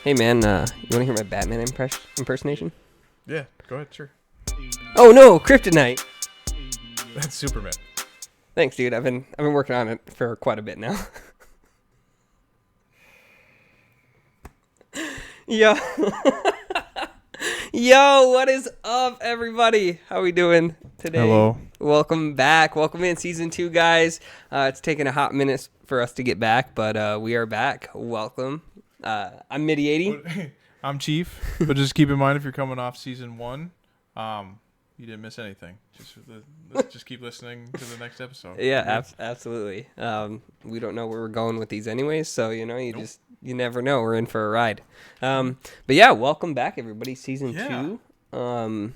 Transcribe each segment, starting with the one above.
Hey man, you want to hear my Batman impersonation? Yeah, go ahead, sure. Oh no, Kryptonite! That's Superman. Thanks, dude. I've been working on it for quite a bit now. Yo, yo, what is up, everybody? How we doing today? Hello. Welcome back. Welcome in season 2, guys. It's taken a hot minute for us to get back, but we are back. Welcome. I'm Midi80. I'm Chief, but just keep in mind if you're coming off season 1, you didn't miss anything. Let's just keep listening to the next episode. Yeah, absolutely. We don't know where we're going with these anyways, so you never know. We're in for a ride. But yeah, welcome back, everybody. Season 2.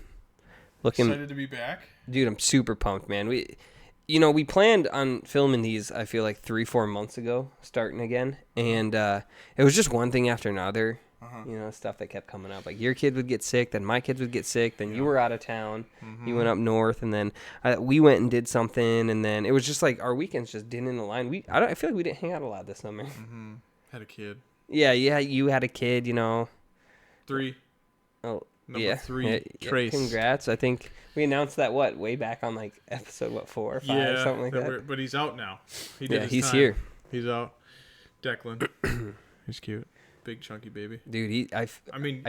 Excited to be back, dude. I'm super pumped, man. We planned on filming these, I feel like 3-4 months ago, starting again, and it was just one thing after another. Stuff that kept coming up. Like your kid would get sick, then my kids would get sick, then you were out of town, you went up north, and then we went and did something, and then it was just like our weekends just didn't align. I feel like we didn't hang out a lot this summer. Had a kid. Yeah, you had a kid, 3. Oh, Number 3. Trace. Congrats. I think we announced that way back on like episode 4 or 5 something like that. But he's out now. He's here. He's out. Declan. He's cute. Big chunky baby. Dude, I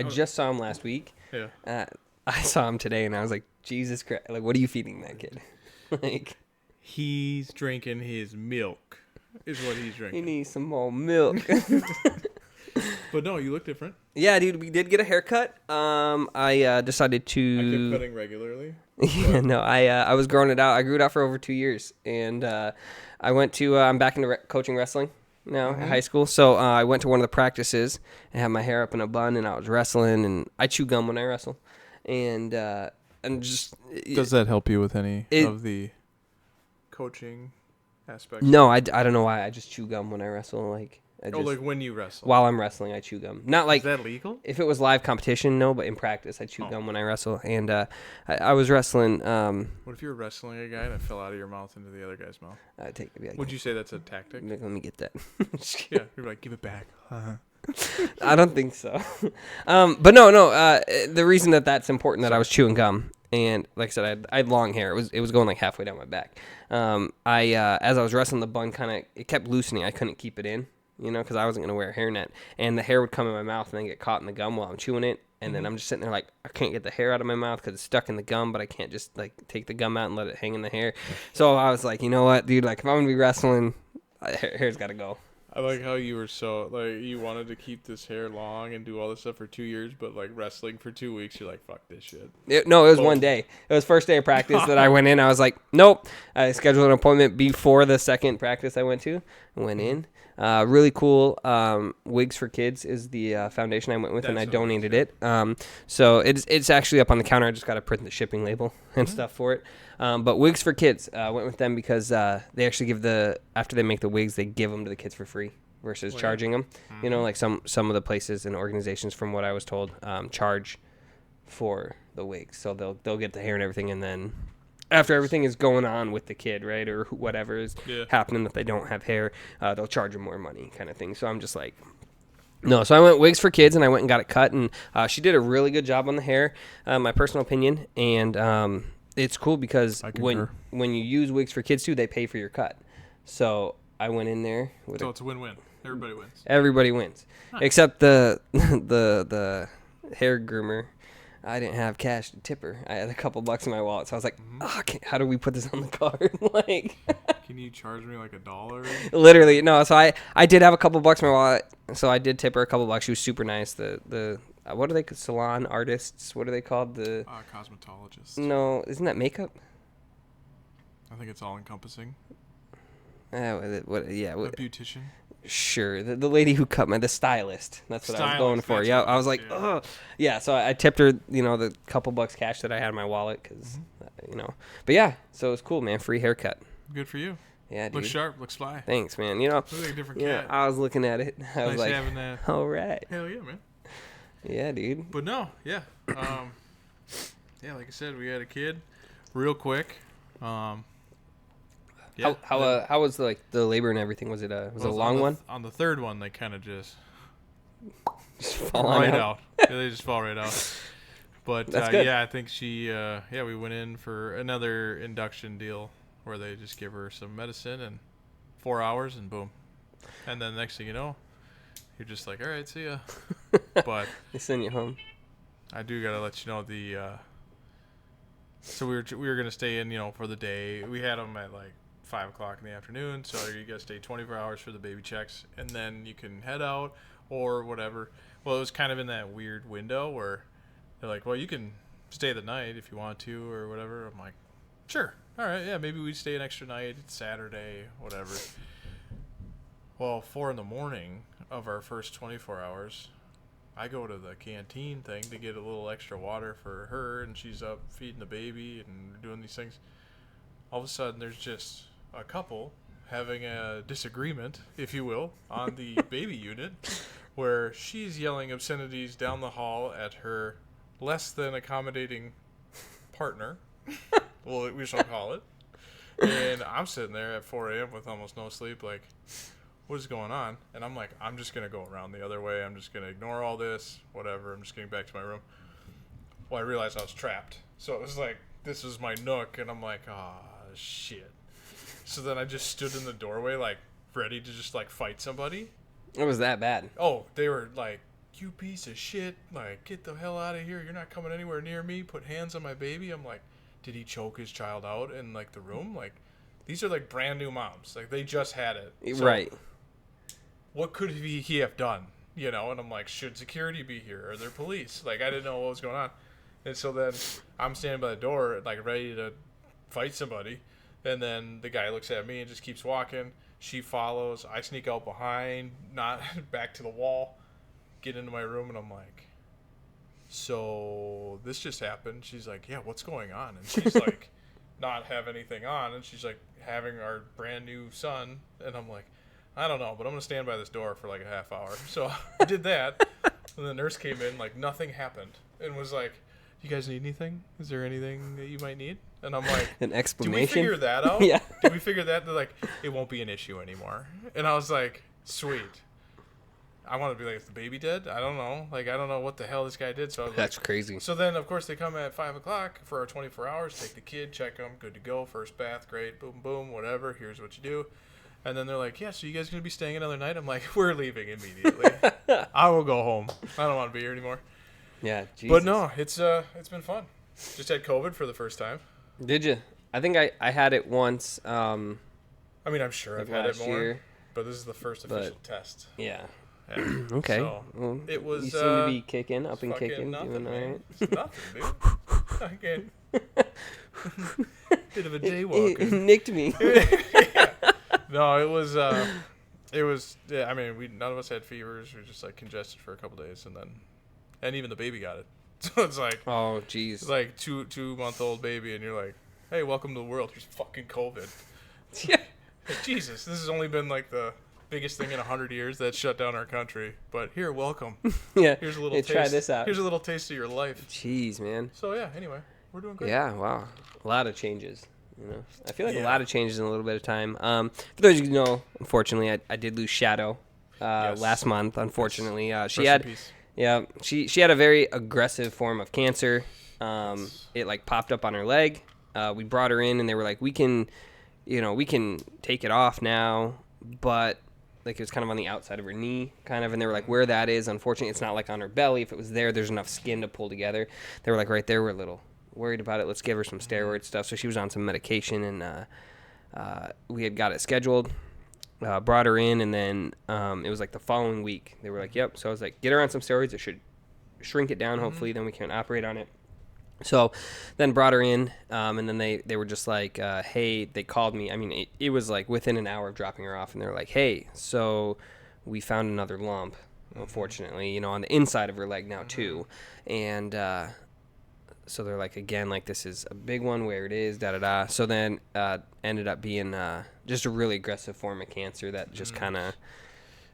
just saw him last week. Yeah. I saw him today and I was like, Jesus Christ, like what are you feeding that kid? Like he's drinking his milk. Is what he's drinking. He needs some more milk. But no, you look different. Yeah, dude, we did get a haircut. I decided to. I kept cutting regularly. Yeah, no, I was growing it out. I grew it out for over 2 years, and I went to. I'm back into coaching wrestling now at high school. So I went to one of the practices and had my hair up in a bun, and I was wrestling, and I chew gum when I wrestle, and just. Does that help you with any of the coaching aspects? No, I don't know why. I just chew gum when I wrestle, like. Like when you wrestle? While I'm wrestling, I chew gum. Not like... Is that legal? If it was live competition, no, but in practice, I chew gum when I wrestle. And I was wrestling... What if you were wrestling a guy and it fell out of your mouth into the other guy's mouth? I'd take it back. Would you say that's a tactic? Let me get that. Yeah, you're like, give it back. I don't think so. But no. The reason that's important that I was chewing gum, and like I said, I had long hair. It was going like halfway down my back. As I was wrestling, the bun it kept loosening. I couldn't keep it in. Because I wasn't going to wear a hairnet. And the hair would come in my mouth and then get caught in the gum while I'm chewing it. And then I'm just sitting there like, I can't get the hair out of my mouth because it's stuck in the gum, but I can't just like take the gum out and let it hang in the hair. So I was like, you know what, dude? Like, if I'm going to be wrestling, hair's got to go. I like how you were you wanted to keep this hair long and do all this stuff for 2 years, but like wrestling for 2 weeks, you're like, fuck this shit. It was one day. It was first day of practice that I went in. I was like, nope. I scheduled an appointment before the second practice I went to. I went in. Really cool. Wigs for Kids is the foundation I went with, and I donated it. So it's actually up on the counter. I just got to print the shipping label and stuff for it. But Wigs for Kids, went with them because they actually after they make the wigs, they give them to the kids for free versus charging them. Like some of the places and organizations, from what I was told, charge for the wigs. So they'll get the hair and everything, and then after everything is going on with the kid, right, or whatever is happening that they don't have hair, they'll charge them more money kind of thing. So I'm just like, no. So I went Wigs for Kids, and I went and got it cut, and she did a really good job on the hair, my personal opinion. And it's cool because when you use Wigs for Kids too, they pay for your cut. So I went in there. So it's a win-win. Everybody wins. Everybody wins, except the hair groomer. I didn't have cash to tip her. I had a couple bucks in my wallet, so I was like, how do we put this on the card? Like, can you charge me like $1? Literally, no. So I did have a couple bucks in my wallet, so I did tip her a couple bucks. She was super nice. The what are they? Salon artists? What are they called? The cosmetologists. No, isn't that makeup? I think it's all encompassing. A beautician. Sure, the lady who cut the stylist. That's what I was going for. Yeah, I was like, oh, yeah. So I tipped her, the couple bucks cash that I had in my wallet, because, But yeah, so it was cool, man. Free haircut. Good for you. Yeah, dude. Looks sharp. Looks fly. Thanks, man. Looks like a different cat. I was looking at it. I was nice like, having that. All right. Hell yeah, man. Yeah, dude. But no, yeah. Like I said, we had a kid, real quick. Yeah. How was the labor and everything? Was it a long one? On the third one, they kind of just Just fall on right out. out. Yeah, they just fall right out. But That's good. yeah, I think we went in for another induction deal where they just give her some medicine and 4 hours and boom. And then next thing you know, you're just like, all right, see ya. But They send you home. I do gotta let you know so we were gonna stay in, for the day. We had them at like 5 o'clock in the afternoon, so you gotta stay 24 hours for the baby checks, and then you can head out or whatever. Well, it was kind of in that weird window where they're like, well, you can stay the night if you want to or whatever. I'm like, sure, all right, yeah, maybe we stay an extra night. It's Saturday, whatever. Well, 4 in the morning of our first 24 hours, I go to the canteen thing to get a little extra water for her, and she's up feeding the baby and doing these things. All of a sudden, there's just a couple having a disagreement, if you will, on the baby unit, where she's yelling obscenities down the hall at her less than accommodating partner. Well, we shall call it. And I'm sitting there at 4 a.m. with almost no sleep, like, what is going on? And I'm like, I'm just going to go around the other way. I'm just going to ignore all this, whatever. I'm just getting back to my room. Well, I realized I was trapped. So it was like, this is my nook. And I'm like, ah, shit. So then I just stood in the doorway, like, ready to just, like, fight somebody. It was that bad. Oh, they were like, you piece of shit. Like, get the hell out of here. You're not coming anywhere near me. Put hands on my baby. I'm like, did he choke his child out in, like, the room? Like, these are, like, brand new moms. Like, they just had it. So, right. what could he have done? And I'm like, should security be here? Are there police? Like, I didn't know what was going on. And so then I'm standing by the door, like, ready to fight somebody. And then the guy looks at me and just keeps walking. She follows. I sneak out behind, not back to the wall, get into my room, and I'm like, so this just happened. She's like, yeah, what's going on? And she's like, not have anything on. And she's like, having our brand new son. And I'm like, I don't know, but I'm going to stand by this door for like a half hour. So I did that. And the nurse came in, like nothing happened. And was like, you guys need anything? Is there anything that you might need? And I'm like, an explanation. Did we figure that out? Yeah. Did we figure that? They're like, it won't be an issue anymore. And I was like, sweet. I want to be like, is the baby dead? I don't know. Like, I don't know what the hell this guy did. So I was That's like, crazy. So then, of course, they come at 5 o'clock for our 24 hours, take the kid, check them, good to go, first bath, great, boom, boom, whatever, here's what you do. And then they're like, yeah, so you guys going to be staying another night? I'm like, we're leaving immediately. I will go home. I don't want to be here anymore. Yeah, Jesus. But no, it's been fun. Just had COVID for the first time. Did you? I think I had it once. I mean, I'm sure I've had it more, year, but this is the first official test. Yeah. Yeah. Okay. So, well, it was. You seem to be kicking, up and fucking kicking, nothing, doing all man. right. It's nothing, dude. Bit of a daywalker. It nicked me. Yeah. No, it was. Yeah, I mean, none of us had fevers. We were just like congested for a couple days, and even the baby got it. So it's like, Oh, jeez. it's like 2-month-old baby, and you're like, hey, welcome to the world. Here's fucking COVID. Yeah. Like, Jesus, this has only been like the biggest thing in 100 years that shut down our country. But here, welcome. Yeah. Here's a little Hey, taste. try this out. Here's a little taste of your life. Jeez, man. So yeah, anyway, we're doing great. Yeah, wow. A lot of changes. I feel like a Yeah. lot of changes in a little bit of time. For those of you who know, unfortunately, I did lose Shadow Yes. last month. Unfortunately, Rest she in had peace. she had a very aggressive form of cancer. Yes. It like popped up on her leg. We brought her in, and they were like, we can take it off now, but like it was kind of on the outside of her knee, kind of, and they were like, where that is, unfortunately, it's not like on her belly. If it was there, there's enough skin to pull together. They were like, right there, we're a little worried about it. Let's give her some steroid stuff. So she was on some medication, and we had got it scheduled. Brought her in, and then it was like the following week. They were like, yep. So I was like, get her on some steroids. It should shrink it down, hopefully. Then we can operate on it. So then brought her in, and then they were just like, hey, they called me. I mean, it was like within an hour of dropping her off, and they were like, hey, so we found another lump, unfortunately, on the inside of her leg now, too. And so they're like, again, like, this is a big one, where it is, da-da-da. So then ended up being just a really aggressive form of cancer that just kind of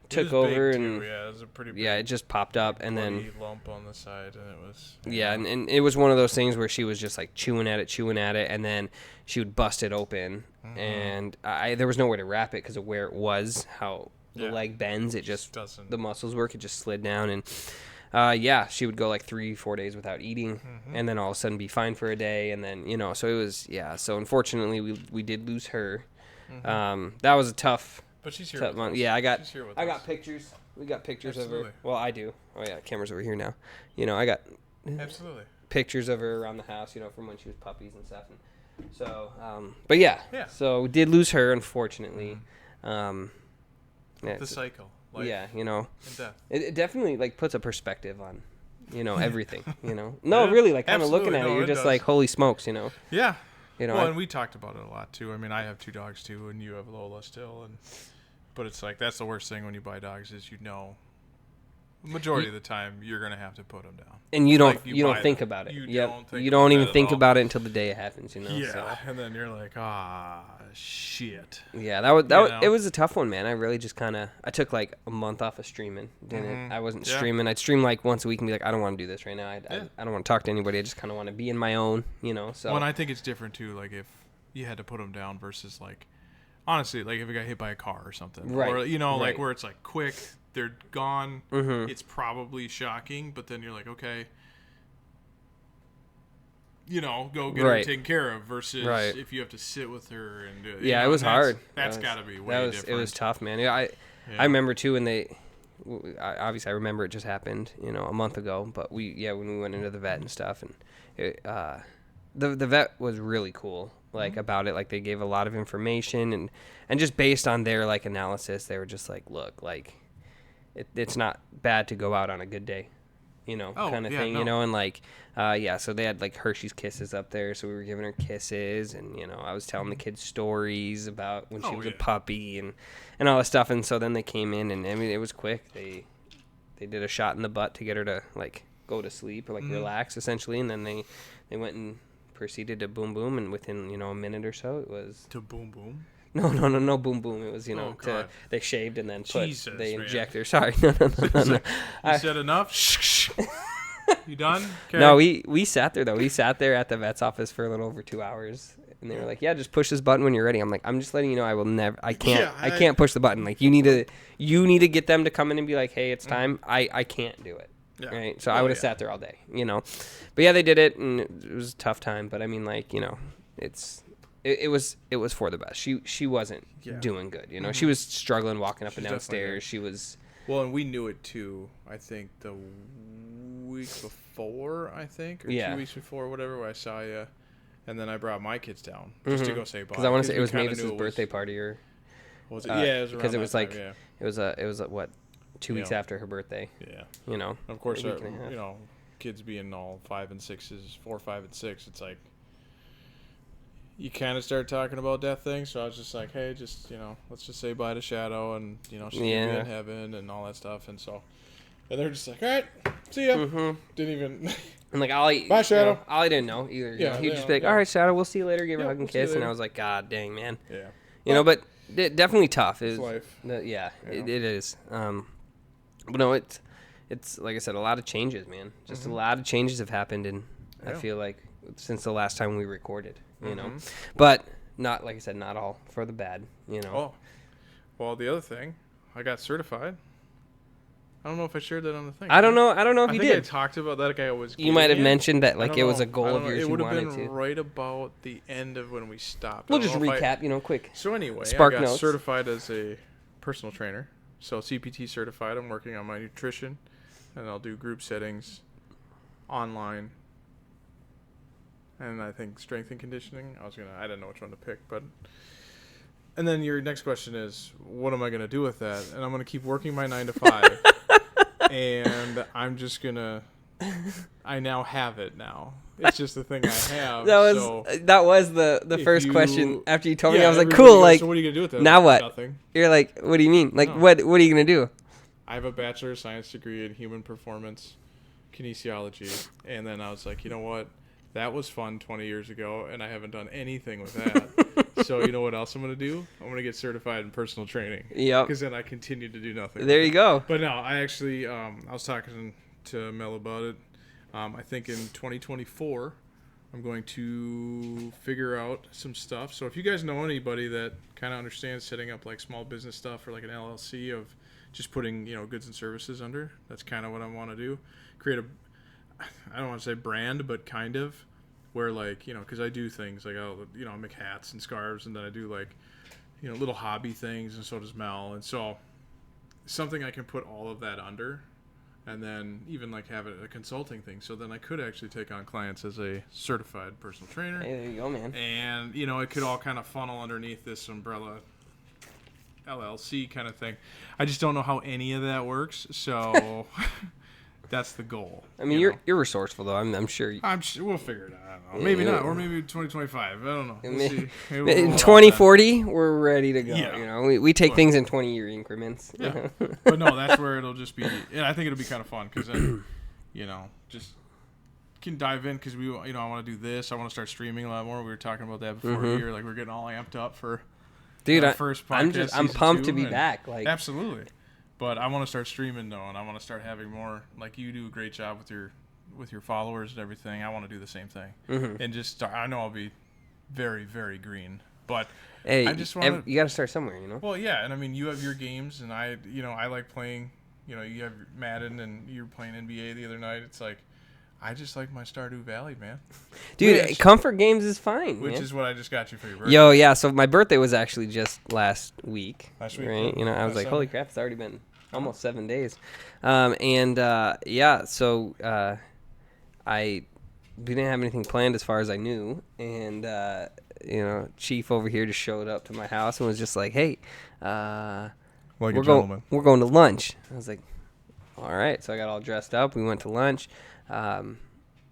took over. And yeah, it was a pretty big, it just popped up, and then bloody lump on the side, and it was and it was one of those things where she was just like chewing at it, and then she would bust it open, and there was nowhere to wrap it because of where it was, how the leg bends, it just doesn't. the muscles work. It just slid down, and she would go like 3-4 days without eating, and then all of a sudden be fine for a day, and then so it was So unfortunately, we did lose her. That was a tough. But she's here tough with month. us. Yeah, I got She's here with I us. got pictures. We got pictures of Absolutely. her. Well, I do. Oh yeah, camera's over here now. I got Absolutely. pictures of her around the house. From when she was puppies and stuff. And so, but yeah. So we did lose her, unfortunately. The cycle. Life and death. it definitely like puts a perspective on, everything. No, really, like kind of looking at it, you're just like, holy smokes, Yeah. Well, and we talked about it a lot too. I mean, I have 2 dogs too, and you have Lola still, but it's like that's the worst thing when you buy dogs is majority of the time you're gonna have to put them down. And you don't Like, you don't think them. about it. You You don't even think all. about it until the day it happens. Yeah, So. and then you're like, shit. Yeah, it was a tough one, man. I really just I took like a month off of streaming. I wasn't streaming. I'd stream like once a week and be like, I don't want to do this right now. I don't want to talk to anybody. I just kind of want to be in my own, So. Well, and I think it's different too. Like if you had to put them down versus like, honestly, like if you got hit by a car or something, right? Or like where it's like quick, they're gone. It's probably shocking, but then you're like, okay. Go get her taken care of versus if you have to sit with her and do it. Yeah, it was hard. That's got to be way different. It was tough, man. I remember too when obviously I remember it just happened, a month ago. But when we went into the vet and stuff, and the vet was really cool, like about it. Like they gave a lot of information and just based on their like analysis, they were just like, look, like it's not bad to go out on a good day. Kind of thing, and like, so they had like Hershey's Kisses up there, so we were giving her kisses, and I was telling the kids stories about when she was a puppy and all that stuff, and so then they came in, and I mean it was quick. They did a shot in the butt to get her to like go to sleep or like relax essentially, and then they went and proceeded to boom boom, and within a minute or so it was to boom boom. No, boom boom. It was, they shaved and then they inject her. Sorry, no. You said enough? You done? Okay. No, we sat there, though. We sat there at the vet's office for a little over 2 hours. And they were like, yeah, just push this button when you're ready. I'm like, I'm just letting you know I can't push the button. Like, you need to get them to come in and be like, hey, it's time. I can't do it. Yeah. Right? So I would have sat there all day, But yeah, they did it, and it was a tough time. But I mean, like, It was for the best. She wasn't doing good. She was struggling walking up and down stairs. She was. Well, and we knew it too. I think the week before, or 2 weeks before, whatever, where I saw you, and then I brought my kids down just to go say bye. Because I want to say it was Mavis's birthday party, or was it? Yeah, it was because it was like time, it was what 2 weeks after her birthday. Yeah. Of course, kids being all 5 and 6s, 4, 5, and 6, it's like. You kind of start talking about death things, so I was just like, hey, just, let's just say bye to Shadow, and, she's going to be in heaven and all that stuff, and they're just like, all right, see ya. Didn't even... And, like, Ollie... Bye, Shadow. Ollie didn't know either. He would just be like, all right, Shadow, we'll see you later, give her a hug and kiss, and I was like, God dang, man. Yeah. But definitely tough. It's life. It is. But no, it's, like I said, a lot of changes, man. Just a lot of changes have happened, and I feel like since the last time we recorded. But not, like I said, not all for the bad, Oh, well, the other thing, I got certified. I don't know if I shared that on the thing. I don't know if you did. I talked about that. Like I was. You might have mentioned that, like it was a goal of yours. It would have been to. right about the end of when we stopped. We'll just recap, quick. So anyway, Spark I got notes. certified as a personal trainer. So CPT certified. I'm working on my nutrition, and I'll do group settings, online. And I think strength and conditioning. I didn't know which one to pick, but. And then your next question is, what am I going to do with that? And I'm going to keep working my 9 to 5. And I'm just going to. I now have it now. It's just the thing I have. That was the first question after you told me. I was like, cool. Goes, like, so what are you going to do with that? Now what? Nothing. You're like, what do you mean? Like, what are you going to do? I have a Bachelor of Science degree in Human Performance Kinesiology. And then I was like, you know what? That was fun 20 years ago, and I haven't done anything with that. So you know what else I'm going to do? I'm going to get certified in personal training. Yep. Because then I continue to do nothing. There you go. But no, I actually, I was talking to Mel about it. I think in 2024, I'm going to figure out some stuff. So if you guys know anybody that kind of understands setting up like small business stuff or like an LLC of just putting, goods and services under, that's kind of what I want to do. Create I don't want to say brand, but kind of, where like, because I do things like, I make hats and scarves, and then I do like, little hobby things, and so does Mel. And so something I can put all of that under, and then even like have it a consulting thing. So then I could actually take on clients as a certified personal trainer. Hey, there you go, man. And, it could all kind of funnel underneath this umbrella LLC kind of thing. I just don't know how any of that works. So that's the goal. I mean, you're resourceful though. I'm sure. We'll figure it out. I don't know. Maybe not, or maybe 2025. I don't know. We'll see. In 2040, we're ready to go. Yeah. We take things in 20-year increments. Yeah. But no, that's where it'll just be. And I think it'll be kind of fun because then, just can dive in because I want to do this. I want to start streaming a lot more. We were talking about that before here. Like we're getting all amped up for. Dude, first podcast. I'm pumped to be back. Like absolutely. But I want to start streaming though, and I want to start having more. Like you do a great job with your followers and everything. I want to do the same thing, and just start. I know I'll be very, very green, but hey, I just want you got to start somewhere, Well, yeah, and I mean, you have your games, and I like playing. You have Madden, and you're playing NBA the other night. It's like, I just like my Stardew Valley, man. Dude, comfort games is fine. Which is what I just got you for your birthday. Yo, yeah. So my birthday was actually just last week. Last week, right? I was like, holy crap, it's already been almost 7 days. So we didn't have anything planned as far as I knew, and Chief over here just showed up to my house and was just like, hey, like a gentleman. We're going to lunch. I was like, all right. So I got all dressed up. We went to lunch. And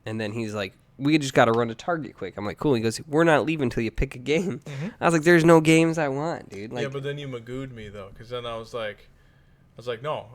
then he's like, we just got to run to Target quick. I'm like, cool. He goes, we're not leaving until you pick a game. I was like, there's no games I want, dude. Like, yeah, but then you magooed me, though, because then I was like, no,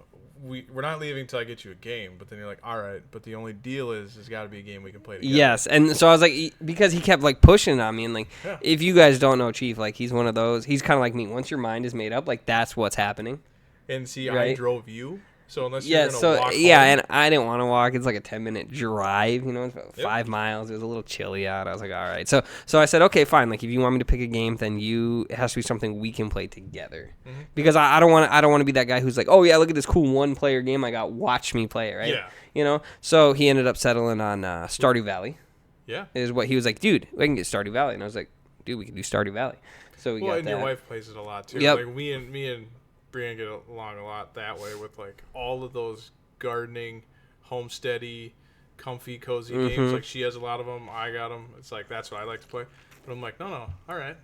we're not leaving until I get you a game. But then you're like, all right, but the only deal is there's got to be a game we can play together. Yes, and so I was like, because he kept like pushing on me, and like, if you guys don't know Chief, like he's one of those, he's kind of like me. Once your mind is made up, like that's what's happening. And see, right? I drove you. So unless you're gonna walk home, and I didn't want to walk. It's like a 10-minute drive, it's about 5 miles. It was a little chilly out. I was like, all right. So I said, okay, fine. Like if you want me to pick a game, then it has to be something we can play together. Because I don't want to be that guy who's like, oh yeah, look at this cool 1-player game I got. Watch me play it, right? Yeah. So he ended up settling on Stardew Valley. Yeah. Is what he was like, dude, we can get Stardew Valley, and I was like, dude, we can do Stardew Valley. So we got and that. Your wife plays it a lot too. Yep. Like me and Brianna get along a lot that way with like all of those gardening, homesteady, comfy, cozy games. Like she has a lot of them. I got them. It's like that's what I like to play. But I'm like, no, all right.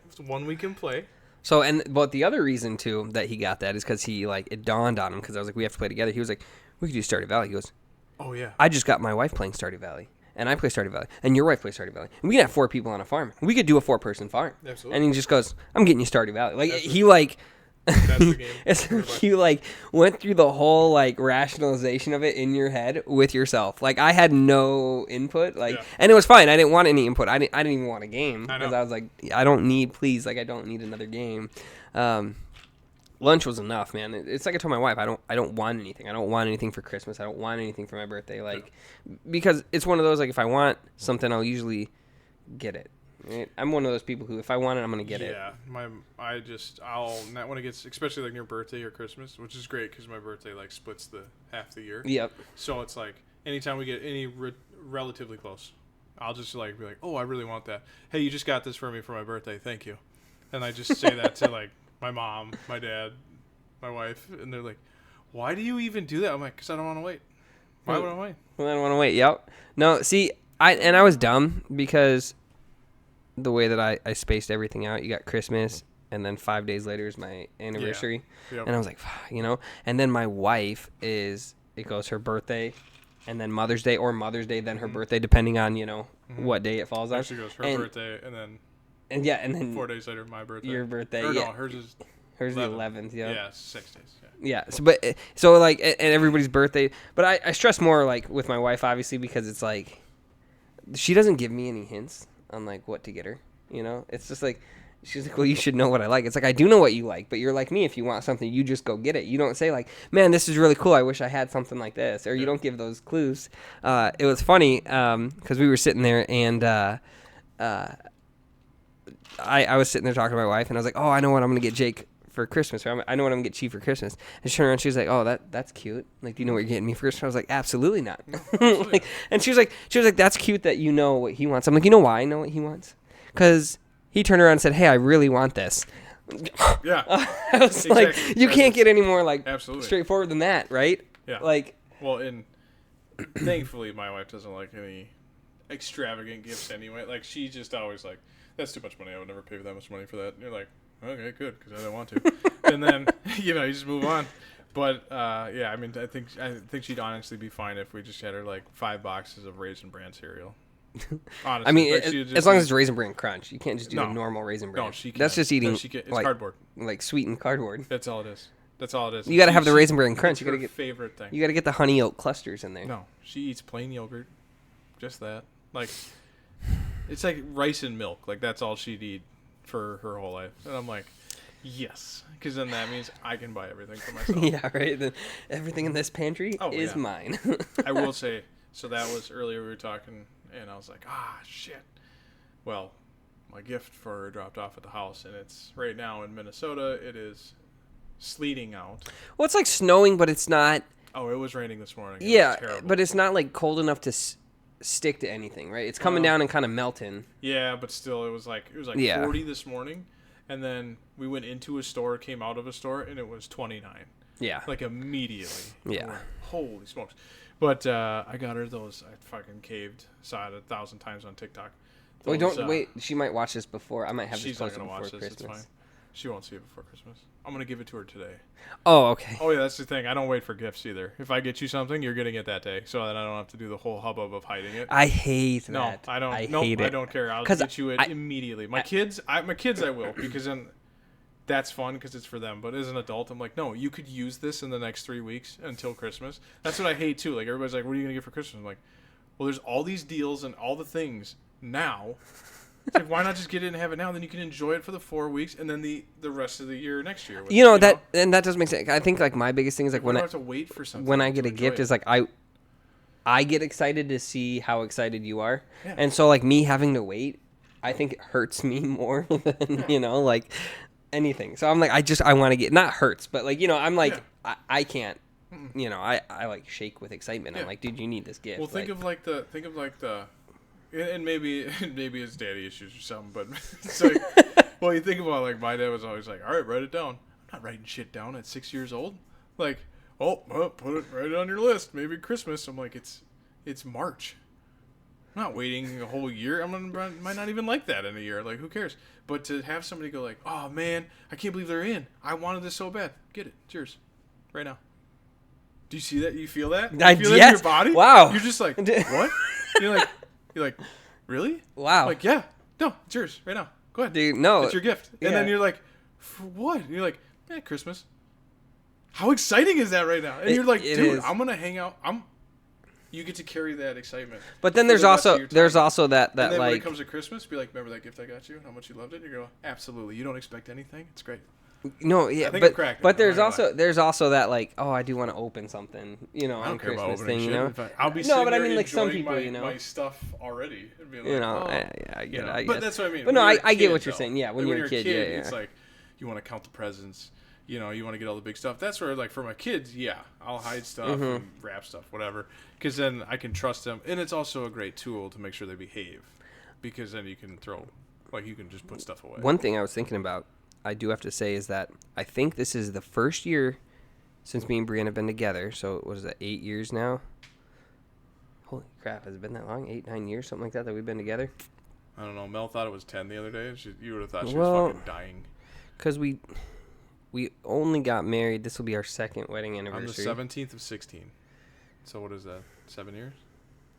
It's one we can play. So but the other reason too that he got that is because he it dawned on him because I was like, we have to play together. He was like, we could do Stardew Valley. He goes, oh yeah. I just got my wife playing Stardew Valley. And I play Stardew Valley. And your wife plays Stardew Valley. And we can have 4 people on a farm. We could do a 4-person farm. Absolutely. And he just goes, I'm getting you Stardew Valley. Like he that's the game. It's you went through the whole rationalization of it in your head with yourself. Like I had no input, and it was fine. I didn't want any input. I didn't even want a game because I was like, I don't need another game. Lunch was enough, man. It's like I told my wife, I don't want anything. I don't want anything for Christmas. I don't want anything for my birthday. Because it's one of those if I want something, I'll usually get it. I'm one of those people who, if I want it, I'm gonna get it. Yeah, I'll not when it gets, especially near birthday or Christmas, which is great because my birthday splits the half the year. Yep. So it's anytime we get any relatively close, I'll just be like, oh, I really want that. Hey, you just got this for me for my birthday. Thank you. And I just say that to my mom, my dad, my wife, and they're like, why do you even do that? I'm like, because I don't want to wait. Why would I wait? Well, I don't want to wait. Yep. No, see, I was dumb because the way that I spaced everything out. You got Christmas, and then 5 days later is my anniversary. Yeah. Yep. And I was like, and then my wife it goes her birthday, and then Mother's Day, or Mother's Day, then her birthday, depending on, what day it falls on. Actually goes her birthday, and then 4 days later, my birthday. Your birthday, or no, hers is the 11th, yeah. Yeah, 6 days, yeah. So, and everybody's birthday. But I stress more, with my wife, obviously, because it's she doesn't give me any hints on, what to get her, It's just She's like, well, you should know what I like. It's like, I do know what you like, but you're like me. If you want something, you just go get it. You don't say like, man, this is really cool. I wish I had something like this. Or you don't give those clues. It was funny because we were sitting there and I was sitting there talking to my wife and I was like, oh, I know what I'm going to get Jake for Christmas. Or I know what I'm going to get Chi for Christmas. And she turned around and she was like, oh, that's cute. Like, do you know what you're getting me for Christmas? I was like, absolutely not. Like, and she was like, that's cute that you know what he wants. I'm like, you know why I know what he wants? Because he turned around and said, hey, I really want this. Yeah. I was like, you can't get any more like absolutely straightforward than that, right? Yeah. Like, well, and thankfully my wife doesn't like any extravagant gifts anyway. Like, she just always like, that's too much money. I would never pay that much money for that. And you're like, okay, good, because I don't want to. And then, you just move on. But yeah, I mean, I think she'd honestly be fine if we just had her like 5 boxes of Raisin Bran cereal. Honestly, I mean, like as long as it's Raisin Bran Crunch, you can't just do a normal Raisin Bran. No, she can't. That's just eating. It's like, cardboard. Like sweetened cardboard. That's all it is. That's all it is. You got to have the Raisin Bran Crunch. You got to get favorite thing. You got to get the honey oat clusters in there. No, she eats plain yogurt. Just that. Like, it's like rice and milk. Like, that's all she'd eat for her whole life. And I'm like, yes, because then that means I can buy everything for myself. Yeah, right. Then everything in this pantry is mine. I will say. So that was earlier we were talking. And I was like, shit. Well, my gift for her dropped off at the house, and it's right now in Minnesota. It is sleeting out. Well, it's like snowing, but it's not. Oh, it was raining this morning. Yeah, but it's not like cold enough to stick to anything, right? It's coming down and kind of melting. Yeah, but still, it was like 40 this morning, and then we went into a store, came out of a store, and it was 29. Yeah. Like immediately. Yeah. Like, holy smokes. But I got her those. I fucking caved. Saw it 1,000 times on TikTok. Those, wait. She might watch this before. I might have this posted before Christmas. It's fine. She won't see it before Christmas. I'm gonna give it to her today. Oh, okay. Oh yeah, that's the thing. I don't wait for gifts either. If I get you something, you're getting it that day, so that I don't have to do the whole hubbub of hiding it. I hate that. No, I don't. I don't care. I'll get you it immediately. My kids, I will, because then that's fun because it's for them. But as an adult, I'm like, no, you could use this in the next 3 weeks until Christmas. That's what I hate too. Like, everybody's like, what are you gonna get for Christmas? I'm like, well, there's all these deals and all the things now. It's like, why not just get it and have it now? Then you can enjoy it for the 4 weeks and then the rest of the year next year. And that does make sense. I think like my biggest thing is like when I have to wait for something. When I get a gift is like I get excited to see how excited you are, and so like me having to wait, I think it hurts me more than like anything. So I'm like I want to get, not hurts, but like I'm like I can't. I like shake with excitement. I'm like, dude, you need this gift. Well, think of like the and maybe it's daddy issues or something, but it's like, well, you think about like my dad was always like, all right, write it down. I'm not writing shit down at 6 years old. Like, write it on your list. Maybe Christmas. I'm like, it's March. I'm not waiting a whole year. Might not even like that in a year. Like, who cares? But to have somebody go like, oh man, I can't believe they're in. I wanted this so bad. Get it. It's yours. Right now. Do you see that? You feel that? You feel that in your body? Wow. You're just like, what? You're like, really? Wow. Like, yeah. No, it's yours right now. Go ahead. Dude, no. It's your gift. And then you're like, for what? And you're like, Christmas. How exciting is that right now? And you're like, dude, I'm going to hang out. You get to carry that excitement. But then there's also that and then like when it comes to Christmas, be like, remember that gift I got you and how much you loved it? And you go, absolutely. You don't expect anything. It's great. No, yeah, but there's also that like, oh, I do want to open something, on Christmas thing, I'll be no, but I mean like some people, my stuff already, and be like, I get it. But that's what I mean. But no, I get what you're saying. Yeah, when you're a kid, it's like you want to count the presents. You want to get all the big stuff. That's where, like, for my kids, I'll hide stuff and wrap stuff, whatever, because then I can trust them, and it's also a great tool to make sure they behave, because then you can you can just put stuff away. One thing I was thinking about, I do have to say, is that I think this is the first year since me and Brianna have been together. So what is that, 8 years now? Holy crap, has it been that long? 8, 9 years, something like that we've been together? I don't know. Mel thought it was 10 the other day. You would have thought she was fucking dying. Because we only got married. This will be our second wedding anniversary. On the 17th of 16. So what is that, 7 years?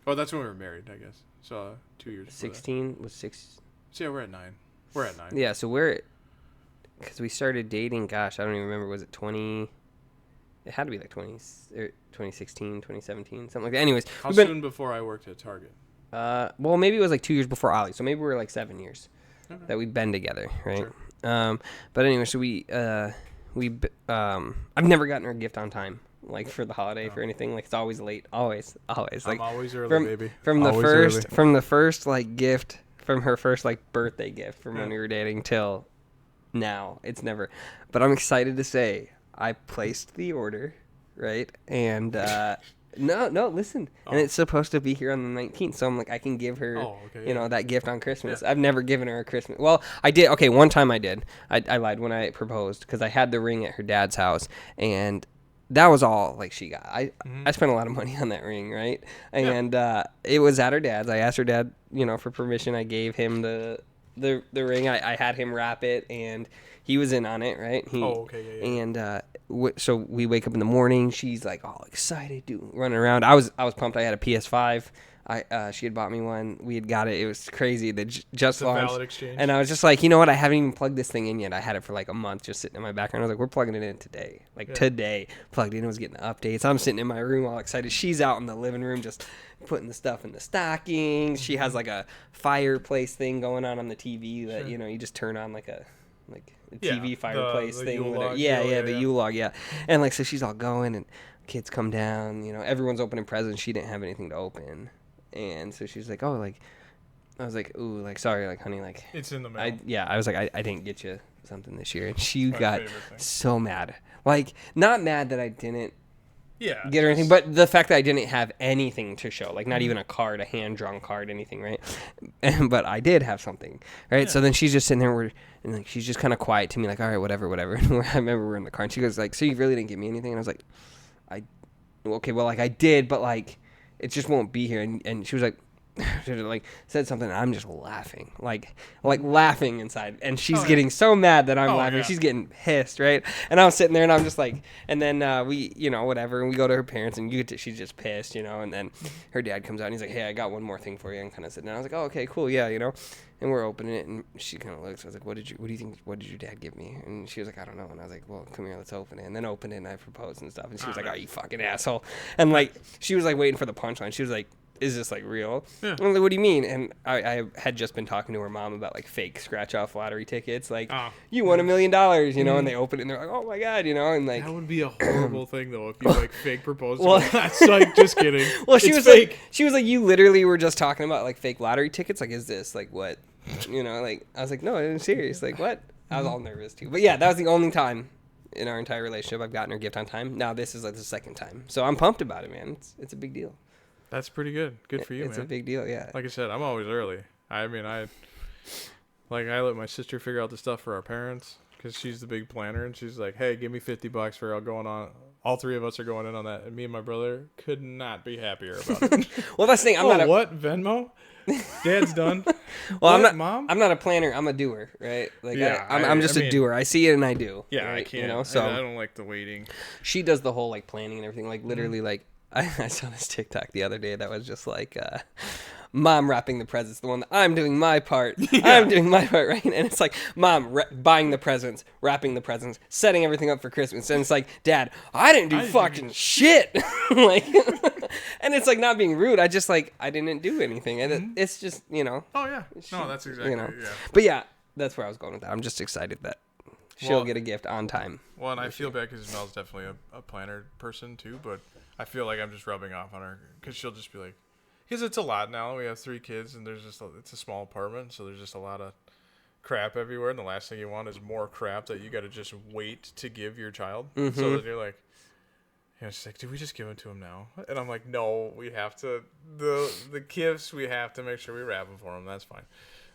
Oh, that's when we were married, I guess. So 2 years. 16 was 6. So yeah, we're at 9. We're at 9. Yeah, so because we started dating, gosh, I don't even remember, was it 20, it had to be like 2016, 2017, something like that. Anyways. How soon before I worked at Target? Well, maybe it was like 2 years before Ollie, so maybe we were like 7 years. that we've been together, right? Sure. But anyway, so I've never gotten her a gift on time, like for the holiday for anything. Like it's always late, always. Like I'm always early, from, baby. From the Always first, early. from the first like gift, from her first like birthday gift from when we were dating till now, it's never. But I'm excited to say I placed the order, right? And no, listen. And it's supposed to be here on the 19th, so I'm like, I can give her, that gift on Christmas. Yeah. I've never given her a Christmas. Well, I did. Okay, one time I did. I lied when I proposed because I had the ring at her dad's house, and that was all like she got. I spent a lot of money on that ring, right? And it was at her dad's. I asked her dad, for permission. I gave him the ring. I had him wrap it, and he was in on it, right? And so we wake up in the morning. She's like all excited, running around. I was pumped. I had a PS5. She had bought me one. We had got it. It was crazy. They just launched. Valid exchange. And I was just like, you know what? I haven't even plugged this thing in yet. I had it for like a month just sitting in my background. I was like, we're plugging it in today. Today. Plugged in. I was getting updates. I'm sitting in my room all excited. She's out in the living room just putting the stuff in the stockings. She has like a fireplace thing going on the TV that, you just turn on like a TV fireplace thing. The U-log, And so she's all going and kids come down, everyone's opening presents. She didn't have anything to open. And so she's like, I was like, ooh, sorry, honey, it's in the mail. I was like, I didn't get you something this year. And she got so mad. Not mad that I didn't get her anything, but the fact that I didn't have anything to show, not even a card, a hand-drawn card, anything, right? But I did have something, right? So then she's just sitting there, and she's just kind of quiet to me, all right, whatever. And I remember we're in the car, and she goes, so you really didn't give me anything? And I was like, I did, but, it just won't be here. And she was like, said something, and I'm just laughing, laughing inside. And she's getting so mad that I'm laughing. Yeah. She's getting pissed, right? And I'm sitting there, and I'm just and then we, whatever, and we go to her parents, and she's just pissed, and then her dad comes out, and he's like, hey, I got one more thing for you, and kind of sitting down. I was like, oh, okay, cool, yeah, and we're opening it, and she kind of looks. I was like, what did you think? What did your dad give me? And she was like, I don't know. And I was like, well, come here, let's open it. And then opened it, and I proposed and stuff. And she was like, oh, you fucking asshole. And she was waiting for the punchline. She was like, is this real? Yeah. I'm like, what do you mean? And I had just been talking to her mom about fake scratch off lottery tickets. You won $1 million, and they open it and they're like, oh my God, and that would be a horrible thing though if you fake proposed. Well, that's just kidding. Well, she was fake. She was like, you literally were just talking about fake lottery tickets. Is this what? I was like, no, I'm serious. What? I was all nervous too. But yeah, that was the only time in our entire relationship I've gotten her gift on time. Now this is the second time, so I'm pumped about it, man. It's a big deal. That's pretty good. Good for you, It's man. a big deal, yeah. Like I said, I'm always early. I let my sister figure out the stuff for our parents because she's the big planner, and she's like, hey, give me $50 for going on. All three of us are going in on that, and me and my brother could not be happier about it. Well, that's the thing. What? Venmo? Dad's done. Well, what, Mom? I'm not a planner. I'm a doer, right? I'm just a doer. I see it and I do. Yeah, right? I can't. So I don't like the waiting. She does the whole planning and everything. Literally, I saw this TikTok the other day that was just mom wrapping the presents, the one that I'm doing my part. Yeah. I'm doing my part, right? And it's mom buying the presents, wrapping the presents, setting everything up for Christmas. And it's Dad, I didn't do fucking shit. And it's not being rude. I just I didn't do anything. And it's just, Oh, yeah. No, that's exactly, yeah. But yeah, that's where I was going with that. I'm just excited that she'll get a gift on time. Well, and I feel bad because Mel's definitely a planner person too, but I feel like I'm just rubbing off on her because she'll just be because it's a lot now. We have 3 kids and it's a small apartment, so there's just a lot of crap everywhere. And the last thing you want is more crap that you got to just wait to give your child. Mm-hmm. So then you're she's like, do we just give them to him now? And I'm like, no, we have to, the gifts, we have to make sure we wrap them for him. That's fine.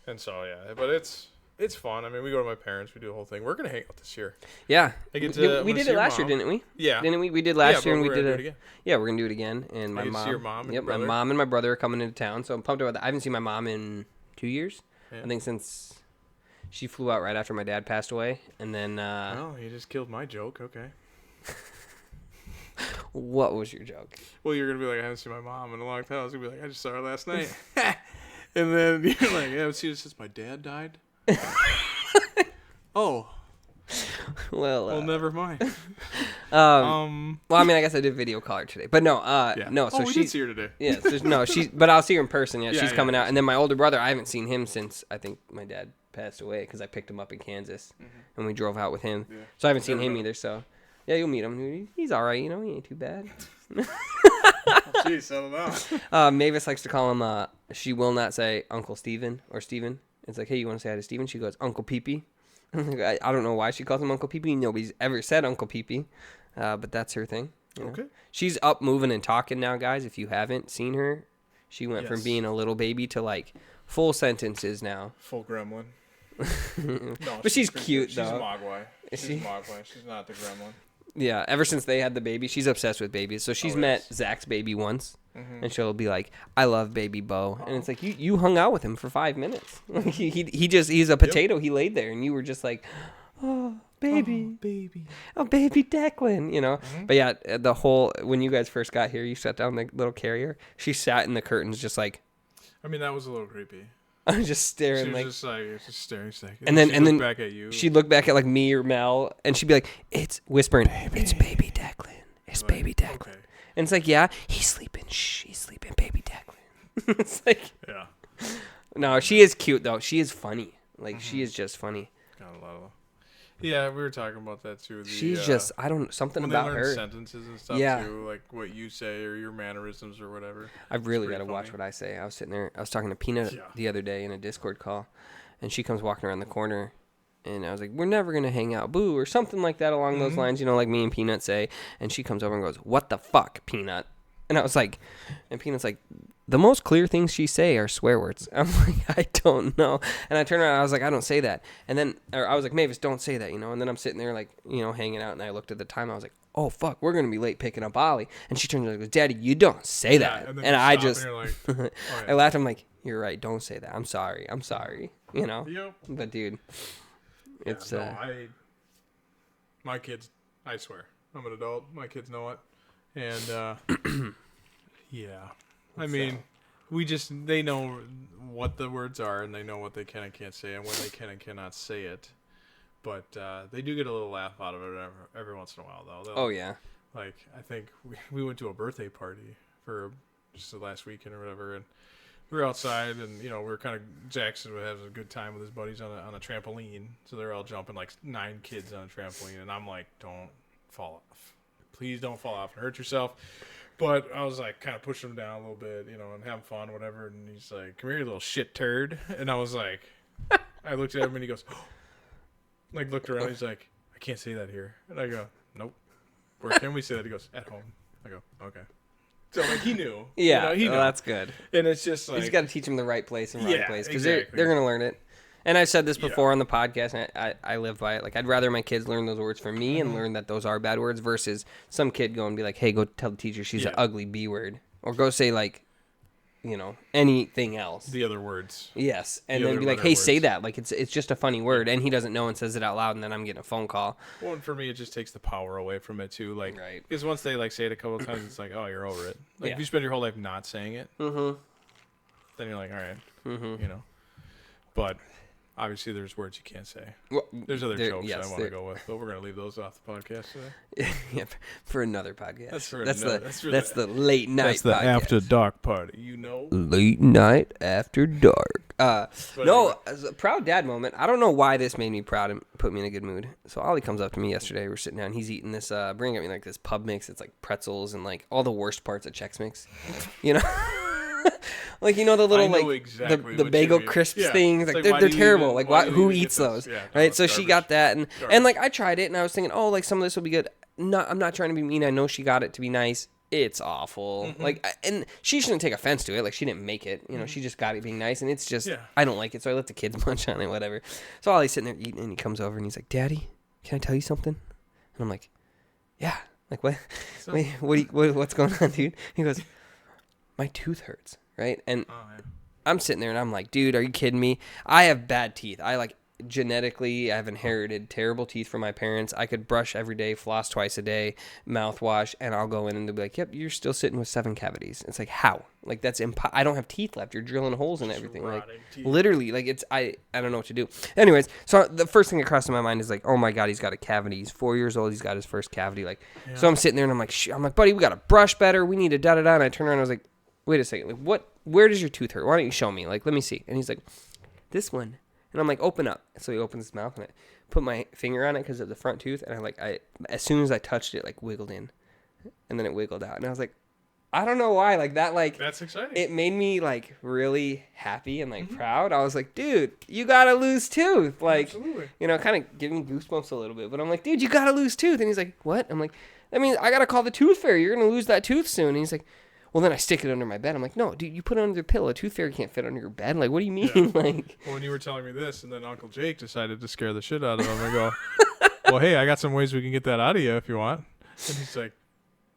And so, yeah, but it's fun. I mean, we go to my parents. We do the whole thing. We're going to hang out this year. Yeah. We did it last year, didn't we? Yeah. Didn't we? We did last year, and we did it again. Yeah, we're going to do it again. And my mom. See your mom and yep, brother? My mom and my brother are coming into town, so I'm pumped about that. I haven't seen my mom in 2 years. Yeah. I think since she flew out right after my dad passed away. And then... well, you just killed my joke. Okay. What was your joke? Well, you're going to be like, I haven't seen my mom in a long time. I was going to be like, I just saw her last night. And then you're like, I haven't seen her since my dad died. Oh. Well, never mind. Well, I mean, I guess I did video call her today, but no, no. So we did see her today. Yeah, but I'll see her in person. Yeah, she's coming out, and then my older brother, I haven't seen him since I think my dad passed away because I picked him up in Kansas and we drove out with him. Yeah. So I haven't seen him either. So yeah, you'll meet him. He's all right. He ain't too bad. Jeez, settle down. Mavis likes to call him. She will not say Uncle Steven or Steven. It's like, hey, you want to say hi to Steven? She goes, Uncle Pee-Pee. I don't know why she calls him Uncle Pee-Pee. Nobody's ever said Uncle Pee-Pee, but that's her thing. Okay. She's up, moving, and talking now, guys. If you haven't seen her, she went from being a little baby to like full sentences now. Full gremlin. No, but she's cute, though. She's a mogwai. She's a mogwai. She's not the gremlin. Yeah, ever since they had the baby, she's obsessed with babies. So she's met Zach's baby once, and she'll be like, "I love baby Bo," and it's like you hung out with him for 5 minutes. He's a potato. He laid there, and you were just like, "Oh, baby, oh, baby Declan," you know. But yeah, the whole when you guys first got here, you sat down the little carrier. She sat in the curtains, just like. I mean, that was a little creepy. I was just staring, she was like, just staring, and then back at you. She'd look back at like me or Mel, and she'd be like, "It's whispering, it's baby Declan, it's like, baby Declan," okay. And it's like, "Yeah, he's sleeping. Shh, he's sleeping, baby Declan." It's like, yeah. No, she is cute though. She is funny. Like she is just funny. Got a lot of. Yeah, we were talking about that too. She's just, I don't, something when about they learn her. Sentences and stuff too, like what you say or your mannerisms or whatever. I've really got to watch what I say. I was sitting there, I was talking to Peanut the other day in a Discord call, and she comes walking around the corner, and I was like, "We're never going to hang out, boo," or something like that along those lines, you know, like me and Peanut say. And she comes over and goes, "What the fuck, Peanut?" And I was like, and Peanut's like, "The most clear things she say are swear words." I'm like, "I don't know." And I turned around, I was like, "I don't say that." And then, or I was like, "Mavis, don't say that," you know. And then I'm sitting there like, you know, hanging out, and I looked at the time. I was like, "Oh fuck, we're gonna be late picking up Ollie." And she turns around and goes, "Daddy, you don't say that." And I just, like, oh, yeah. I laughed. I'm like, "You're right. Don't say that. I'm sorry. You know. Yep. But dude, it's my kids. I swear, I'm an adult. My kids know it, and yeah. I mean, they know what the words are, and they know what they can and can't say, and when they can and cannot say it. But they do get a little laugh out of it every once in a while, though. Oh, yeah. Like, I think we went to a birthday party for just the last weekend or whatever, and we were outside, and, you know, we were kind of, Jackson was having a good time with his buddies on a trampoline, so they're all jumping, like 9 kids on a trampoline, and I'm like, don't fall off. Please don't fall off and hurt yourself. But I was like kind of pushing him down a little bit, you know, and having fun, whatever. And he's like, "Come here, you little shit turd." And I was like, I looked at him and he goes, oh. Like looked around. He's like, "I can't say that here." And I go, "Nope. Where can we say that?" He goes, "At home." I go, "Okay." So like he knew. Yeah, you know, he knew. That's good. And it's just like you just got to teach them the right place and right place because exactly. they're gonna learn it. And I said this before on the podcast, and I live by it. Like, I'd rather my kids learn those words from me and learn that those are bad words versus some kid go and be like, "Hey, go tell the teacher she's an ugly B word." Or go say, like, you know, anything else. The other words. Yes. And then be like, "Hey, say that." Like, it's just a funny word. And he doesn't know and says it out loud, and then I'm getting a phone call. Well, and for me, it just takes the power away from it, too. Like, because once they, like, say it a couple of times, it's like, oh, you're over it. Like, if you spend your whole life not saying it, then you're like, all right, you know. But... obviously, there's words you can't say. Well, there's other jokes I want to go with, but we're going to leave those off the podcast today. Yeah, for another podcast. That's the late night. That's the podcast. After dark party. You know, late night after dark. No, as a proud dad moment. I don't know why this made me proud and put me in a good mood. So Ollie comes up to me yesterday. We're sitting down. He's eating this. Bringing me like this pub mix. It's like pretzels and like all the worst parts of Chex Mix. You know. Like, you know, the little, like, exactly the bagel crisps things. Like, they're terrible. Like, who eats those? Yeah, right? So she got that. And, like, I tried it, and I was thinking, oh, like, some of this will be good. No, I'm not trying to be mean. I know she got it to be nice. It's awful. Like, and she shouldn't take offense to it. Like, she didn't make it. You know, she just got it being nice. And it's just, I don't like it. So I let the kids munch on it, whatever. So Ollie's sitting there eating, and he comes over, and he's like, "Daddy, can I tell you something?" And I'm like, "Yeah." Like, what? Wait, what's going on, dude? He goes, "My tooth hurts." Right? And I'm sitting there and I'm like, "Dude, are you kidding me? I have bad teeth. I like genetically, I've inherited terrible teeth from my parents. I could brush every day, floss twice a day, mouthwash, and I'll go in and they'll be like, 'Yep, you're still sitting with 7 cavities.'" It's like, how? Like, that's I don't have teeth left. You're drilling holes in everything. Like, literally, like, it's, I don't know what to do. Anyways, so the first thing that crossed my mind is like, oh my God, he's got a cavity. He's 4 years old. He's got his first cavity. Like, so I'm sitting there and I'm like, "Buddy, we got to brush better. We need to da-da-da." And I turn around and I was like, "Wait a second. Like, where does your tooth hurt? Why don't you show me? Like, let me see." And he's like, "This one And I'm like, open up. So he opens his mouth, and I put my finger on it because of the front tooth. And I as soon as I touched it, like wiggled in, and then it wiggled out. And I was like, I don't know why, like that, like that's exciting. It made me like really happy and like proud. I was like, dude, you gotta lose tooth, like, Absolutely. you know, kind of giving me goosebumps a little bit. But I'm like, dude, you gotta lose tooth, and he's like, what? I'm like, I mean, I gotta call the tooth fairy. You're gonna lose that tooth soon. And he's like, well, then I stick it under my bed. I'm like, no, dude, you put it under the pillow. A tooth fairy can't fit under your bed. Like, what do you mean? Yeah. Like, well, when you were telling me this, and then Uncle Jake decided to scare the shit out of him, I go, well, hey, I got some ways we can get that out of you if you want. And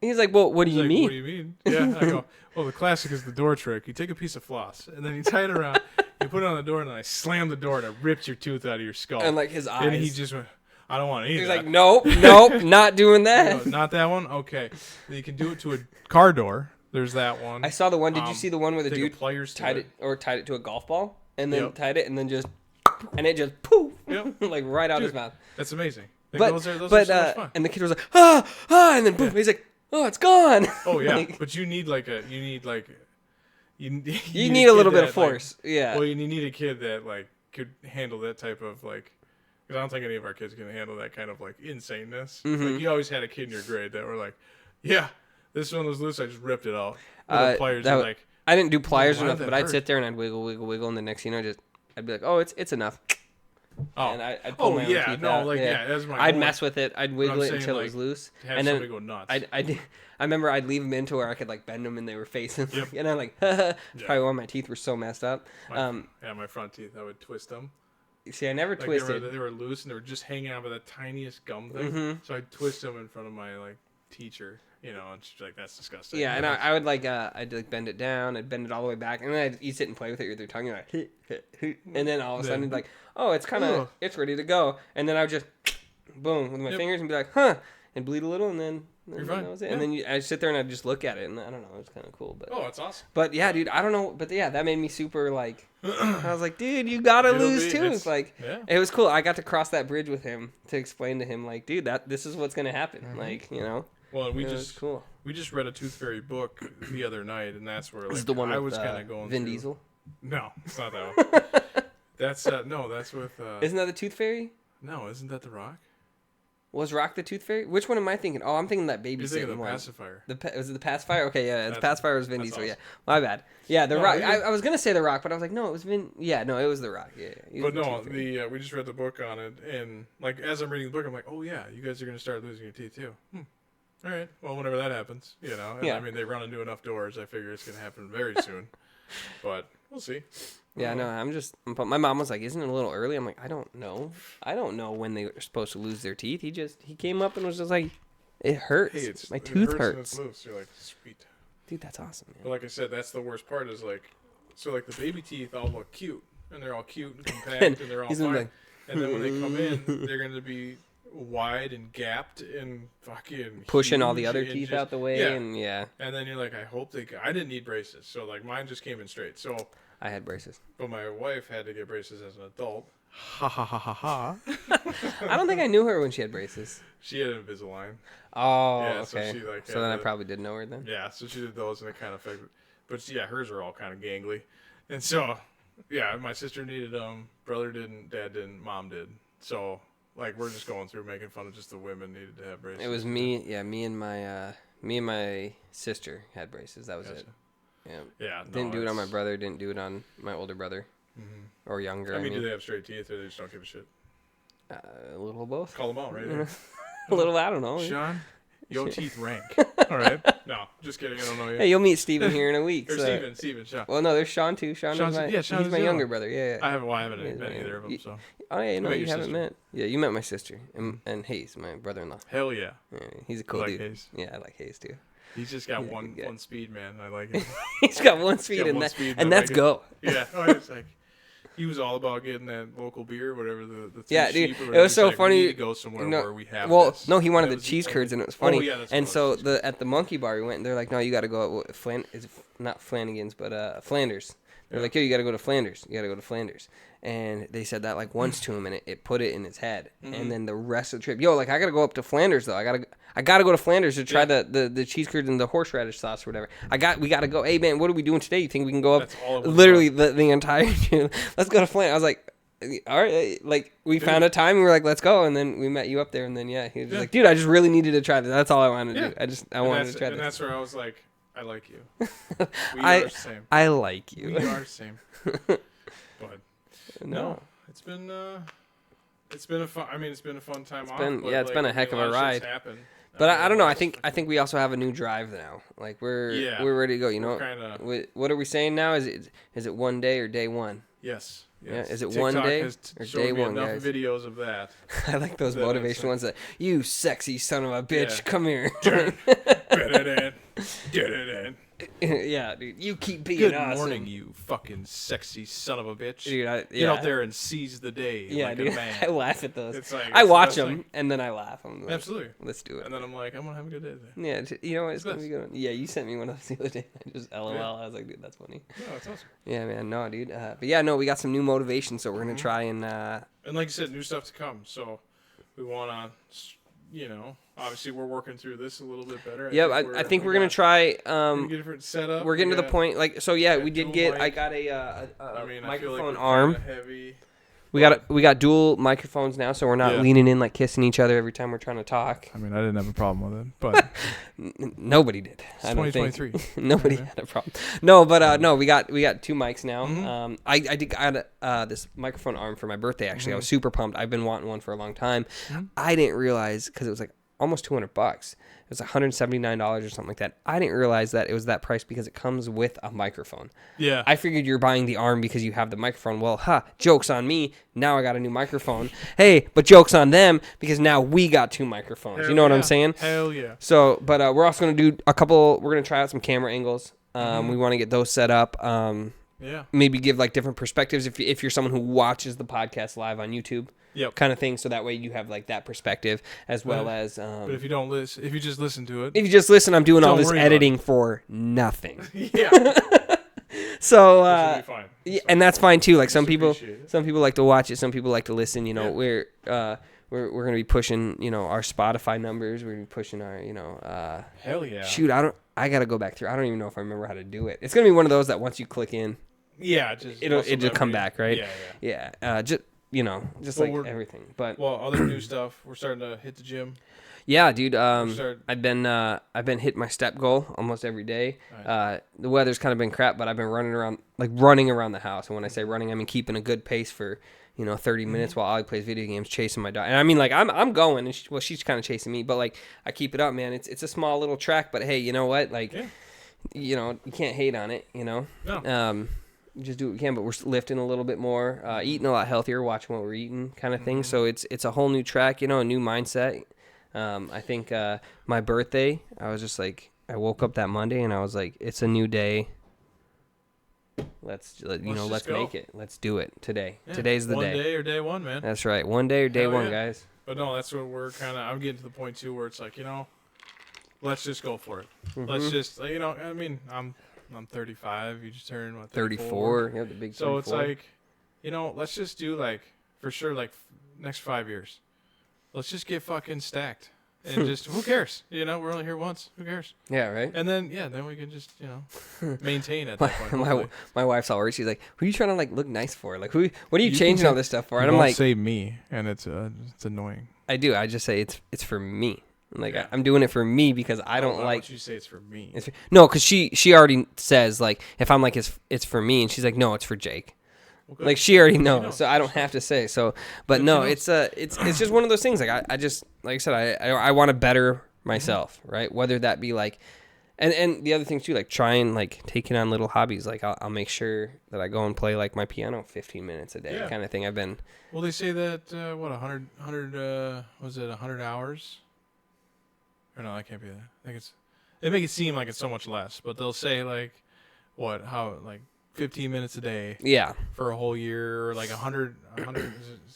he's like, well, what do you like, mean? What do you mean? Yeah, I go, well, the classic is the door trick. You take a piece of floss, and then you tie it around, you put it on the door, and then I slam the door, and I ripped your tooth out of your skull. And like his eyes. And he just went, I don't want to eat He's that. like, nope, not doing that. Not that one? Okay. Then you can do it to a car door. There's that one. I saw the one. Did you see the one where the dude tied it to a golf ball and then tied it and then just and it just poof, like right out his mouth. That's amazing. Like, But those are so much fun. And the kid was like and then boom, he's like, oh, it's gone. Oh yeah, like, but you need you need a little bit of force. Yeah. Well, you need a kid that like could handle that type of like. Because I don't think any of our kids can handle that kind of like insaneness. Like you always had a kid in your grade that were like, yeah, this one was loose. I just ripped it out. The pliers are like. I didn't do pliers or nothing, but I'd sit there and I'd wiggle, and the next thing you know, I'd be like, oh, it's enough. Oh, and I'd pull my own teeth out. That's my. I'd mess with it. I'd wiggle it until it was loose, and then go nuts. I remember I'd leave them in to where I could like bend them and they were facing, and I'm like, probably why my teeth were so messed up. My front teeth, I would twist them. See, I never twisted. They were loose and they were just hanging out by the tiniest gum thing. So I'd twist them in front of my like teacher, you know, and she's like, "That's disgusting." Yeah, and I would like I'd like bend it down, I'd bend it all the way back, and then I'd sit and play with it with your tongue, and like, and then all of a sudden, like, oh, it's kind of it's ready to go, and then I would just boom with my fingers and be like, huh, and bleed a little, and then. You're fine. That was it. Yeah. And then I'd sit there and I'd just look at it, and I don't know, it's kind of cool. But it's awesome. But yeah, dude, I don't know, but yeah, that made me super like. I was like, dude, you gotta lose tooth. Like, it was cool. I got to cross that bridge with him to explain to him, like, dude, this is what's gonna happen. Like, you know. Well, we just read a Tooth Fairy book the other night, and that's where like, this is the one I with, was kind of going. Vin Diesel. No, it's not that one. That's that's with. Isn't that the Tooth Fairy? No, isn't that The Rock? Was Rock the Tooth Fairy? Which one am I thinking? Oh, I'm thinking that baby. You're thinking the Pacifier. Was it the Pacifier? Okay, yeah, the Pacifier was Vin Diesel. Awesome. Yeah, my bad. Yeah, the Rock. I was gonna say the Rock, but I was like, no, it was Vin. Yeah, no, it was the Rock. Yeah. But no, we just read the book on it, and like as I'm reading the book, I'm like, oh yeah, you guys are gonna start losing your teeth too. All right, well, whenever that happens, you know. And I mean, they run into enough doors. I figure it's gonna happen very soon, but we'll see. Yeah, no, but my mom was like, isn't it a little early? I'm like, I don't know. I don't know when they were supposed to lose their teeth. He came up and was just like, it hurts. Hey, my tooth hurts. And it's loose. You're like, sweet. Dude, that's awesome, man. But like I said, that's the worst part is like, so like the baby teeth all look cute. And they're all cute and compact and they're all fine. Like, and then when they come in, they're going to be wide and gapped and fucking pushing all the other teeth out the way. And And then you're like, I didn't need braces. So like mine just came in straight. So I had braces. But my wife had to get braces as an adult. Ha ha ha ha ha. I don't think I knew her when she had braces. She had Invisalign. Oh, yeah, okay. So then I probably did know her then. Yeah, so she did those and it kind of affected. But yeah, hers are all kind of gangly. And so, yeah, my sister needed them. Brother didn't, dad didn't, mom did. So, like, we're just going through making fun of just the women needed to have braces. It was me and my sister had braces. That was it. Yeah. Didn't do it on my brother. Didn't do it on my older brother, or younger. I mean, do they have straight teeth, or they just don't give a shit? A little of both. Call them out, right? A little. I don't know. Sean, your teeth rank. All right. No, just kidding. I don't know yet. Hey, you'll meet Steven here in a week. Or Steven, Sean. Well, no, there's Sean too. He's my younger brother. Yeah. I haven't met either of them. So. Oh yeah, no, you haven't met. Yeah, you met my sister and Hayes, my brother-in-law. Hell yeah. He's a cool dude. Hayes. Yeah, I like Hayes too. He's just got one speed, man. I like it. He's got one speed, and that's go. Yeah. Oh, it's like he was all about getting that local beer, whatever the dude. It was so funny. We need to go somewhere where we have. This. No, he wanted the cheese curds, and it was funny. Oh, yeah, and so at the monkey bar we went, and they're like, no, you got to go. Not Flanagan's, but Flanders. They're like, yo, you got to go to Flanders. You got to go to Flanders. And they said that like once to him, and it put it in his head. And then the rest of the trip, like I got to go up to Flanders though. I got to go to Flanders to try the cheese curds and the horseradish sauce or whatever. We got to go. Hey man, what are we doing today? You think we can go up? That's all it was literally the entire. Let's go to Flanders. I was like, All right, like we found a time and we're like, let's go, and then we met you up there, and then he was just like, dude, I just really needed to try this. That's all I wanted to do. I wanted to try this. And that's where I was like, I like you. We are the same. I like you. We are the same. But no, it's been a fun. I mean, it's been a fun time off. It's been a heck of a ride. But I don't know. I think we also have a new drive now. Like we're ready to go. You know, what are we saying now? Is it one day or day one? Yes. Yeah. Is it TikTok one day has or showed day me one, enough guys? Videos of that. I like those motivational ones that you sexy son of a bitch, come here. Yeah, dude, you keep being Good awesome. morning, you fucking sexy son of a bitch. Dude, Get out there and seize the day. Yeah, like dude. a man. I laugh at those. I watch them and then I laugh. I'm like, absolutely. Let's do it. And then I'm like, I'm gonna have a good day today. Yeah, you know what? It's gonna be good. Yeah, you sent me one of those the other day. I just LOL. Yeah. I was like, dude, that's funny. No, that's awesome. Yeah, man. No, dude. But yeah, no, we got some new motivation, so we're gonna try and. And like you said, new stuff to come. So we wanna, obviously we're working through this a little bit better. I think we're gonna try. Get a different setup. We're getting to the point, like, so yeah, we did get. I got a microphone arm. Heavy. We got dual microphones now, so we're not leaning in like kissing each other every time we're trying to talk. I mean, I didn't have a problem with it, but nobody did. It's 2023. Nobody had a problem. No, but no, we got 2 mics now. Mm-hmm. I got this microphone arm for my birthday. Actually, I was super pumped. I've been wanting one for a long time. Mm-hmm. I didn't realize because it was like almost $200. It was $179 or something like that. I didn't realize that it was that price because it comes with a microphone. Yeah. I figured you're buying the arm because you have the microphone. Well, joke's on me. Now I got a new microphone. Hey, but joke's on them because now we got 2 microphones. Hell you know what yeah. I'm saying? Hell yeah. So, but we're also going to do we're going to try out some camera angles. We want to get those set up. Maybe give like different perspectives if you're someone who watches the podcast live on YouTube. Yep. Kind of thing, so that way you have like that perspective as well as. But if you don't listen, if you just listen to it, I'm doing all this editing for nothing. Yeah. So, fine. and that's fine too. Like some people like to watch it, some people like to listen. You know, we're gonna be pushing, our Spotify numbers. We're gonna be pushing our, hell yeah. Shoot, I gotta go back through. I don't even know if I remember how to do it. It's gonna be one of those that once you click in, it'll just come back, right? Yeah. Just like everything. But other new stuff. We're starting to hit the gym. Yeah, dude. I've been hitting my step goal almost every day. Right. The weather's kind of been crap, but I've been running around the house. And when I say running, I mean keeping a good pace for 30 minutes while Ollie plays video games, chasing my dog. And I mean, like I'm going, and she's kind of chasing me, but like I keep it up, man. It's a small little track, but hey, you know what? Like, you can't hate on it. No. Just do what we can, but we're lifting a little bit more, eating a lot healthier, watching what we're eating, kind of thing. So it's a whole new track, a new mindset. I think my birthday, I was just like, I woke up that Monday and I was like, it's a new day. Let's make it. Let's do it today. Yeah. Today's the day. One day or day one, man. That's right. One day or day one, guys. But no, that's what we're I'm getting to the point too where it's like, let's just go for it. Let's just, I mean, I'm 35. You just turned, 34. Yeah, the big 34. So it's like, let's just do for sure, next 5 years. Let's just get fucking stacked. And just, who cares? We're only here once. Who cares? Yeah, right? And then, then we can just, maintain at that point. My wife's all worried. She's like, who are you trying to, look nice for? Like, what are you changing all this stuff for? And I'm like, say me, and it's annoying. I do. I just say it's for me. Like, I'm doing it for me because I don't like. Why don't you say it's for me? No, because she already says, like, if I'm like, it's for me, and she's like, no, it's for Jake. Okay. Like, she already knows, so I don't have to say. So, but no, it's just one of those things. Like, I just, like I said, I want to better myself, right? Whether that be like, and the other thing too, like trying, like taking on little hobbies. Like I'll make sure that I go and play like my piano 15 minutes a day, kind of thing. I've been. Well, they say that 100 was it 100 hours? Or no, that can't be that. I think they make it seem like it's so much less, but they'll say like, 15 minutes a day. Yeah. For a whole year, or like 100. It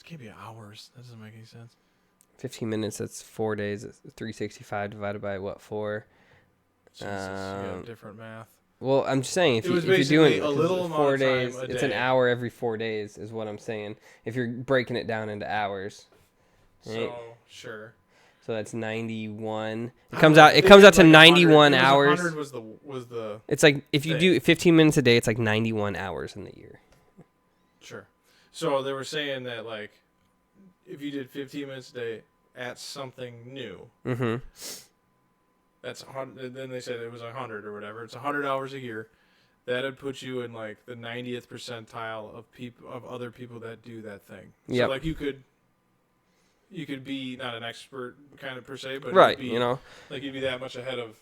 can't be hours. That doesn't make any sense. 15 minutes. That's 4 days. It's 365 divided by what 4? Jesus, you got different math. Well, I'm just saying if you're doing a little 4 days, it's an hour every 4 days, is what I'm saying. If you're breaking it down into hours. Right? So sure. So that's 91. It comes out to 91 hours. 100 was the. It's like if you do 15 minutes a day, it's like 91 hours in the year. Sure. So they were saying that like if you did 15 minutes a day at something new, that's 100. Then they said it was 100 or whatever. It's 100 hours a year. That'd put you in like the 90th percentile of other people that do that thing. Yep. So like you could be not an expert kind of per se, but right, be, like you'd be that much ahead of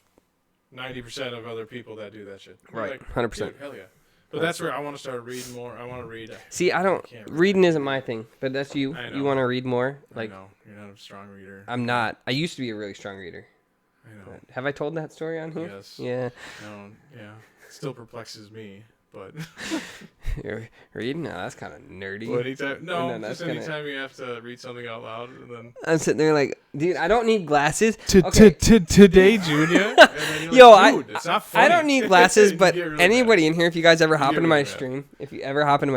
90% of other people that do that shit. Right, like, 100%. Hell yeah. But that's where I want to start reading more. I want to read. See, reading isn't my thing, but that's you. You want to read more? Like, I know. You're not a strong reader. I'm not. I used to be a really strong reader. I know. Have I told that story on here? Yes. Yeah. No, yeah. It still perplexes me, but. You're reading? No, that's kind of nerdy. Well, anytime you have to read something out loud, and then I'm sitting there like, dude, I don't need glasses. Today, Junior. Yo, it's not funny. I don't need glasses, but really anybody in here, if you guys ever hop into my mad.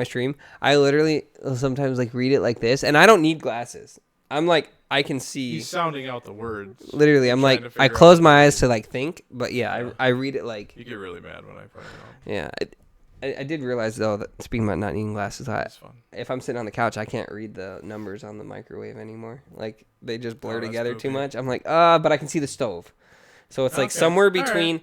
stream, I literally sometimes like read it like this, and I don't need glasses. I'm like, I can see. He's sounding out the words. Literally, I'm like, I close my eyes to like think, but yeah. I read it like. You get really mad when I put it on. Yeah. I did realize, though, that speaking about not needing glasses, if I'm sitting on the couch, I can't read the numbers on the microwave anymore. Like, they just blur together too much. I'm like, but I can see the stove. So it's like somewhere between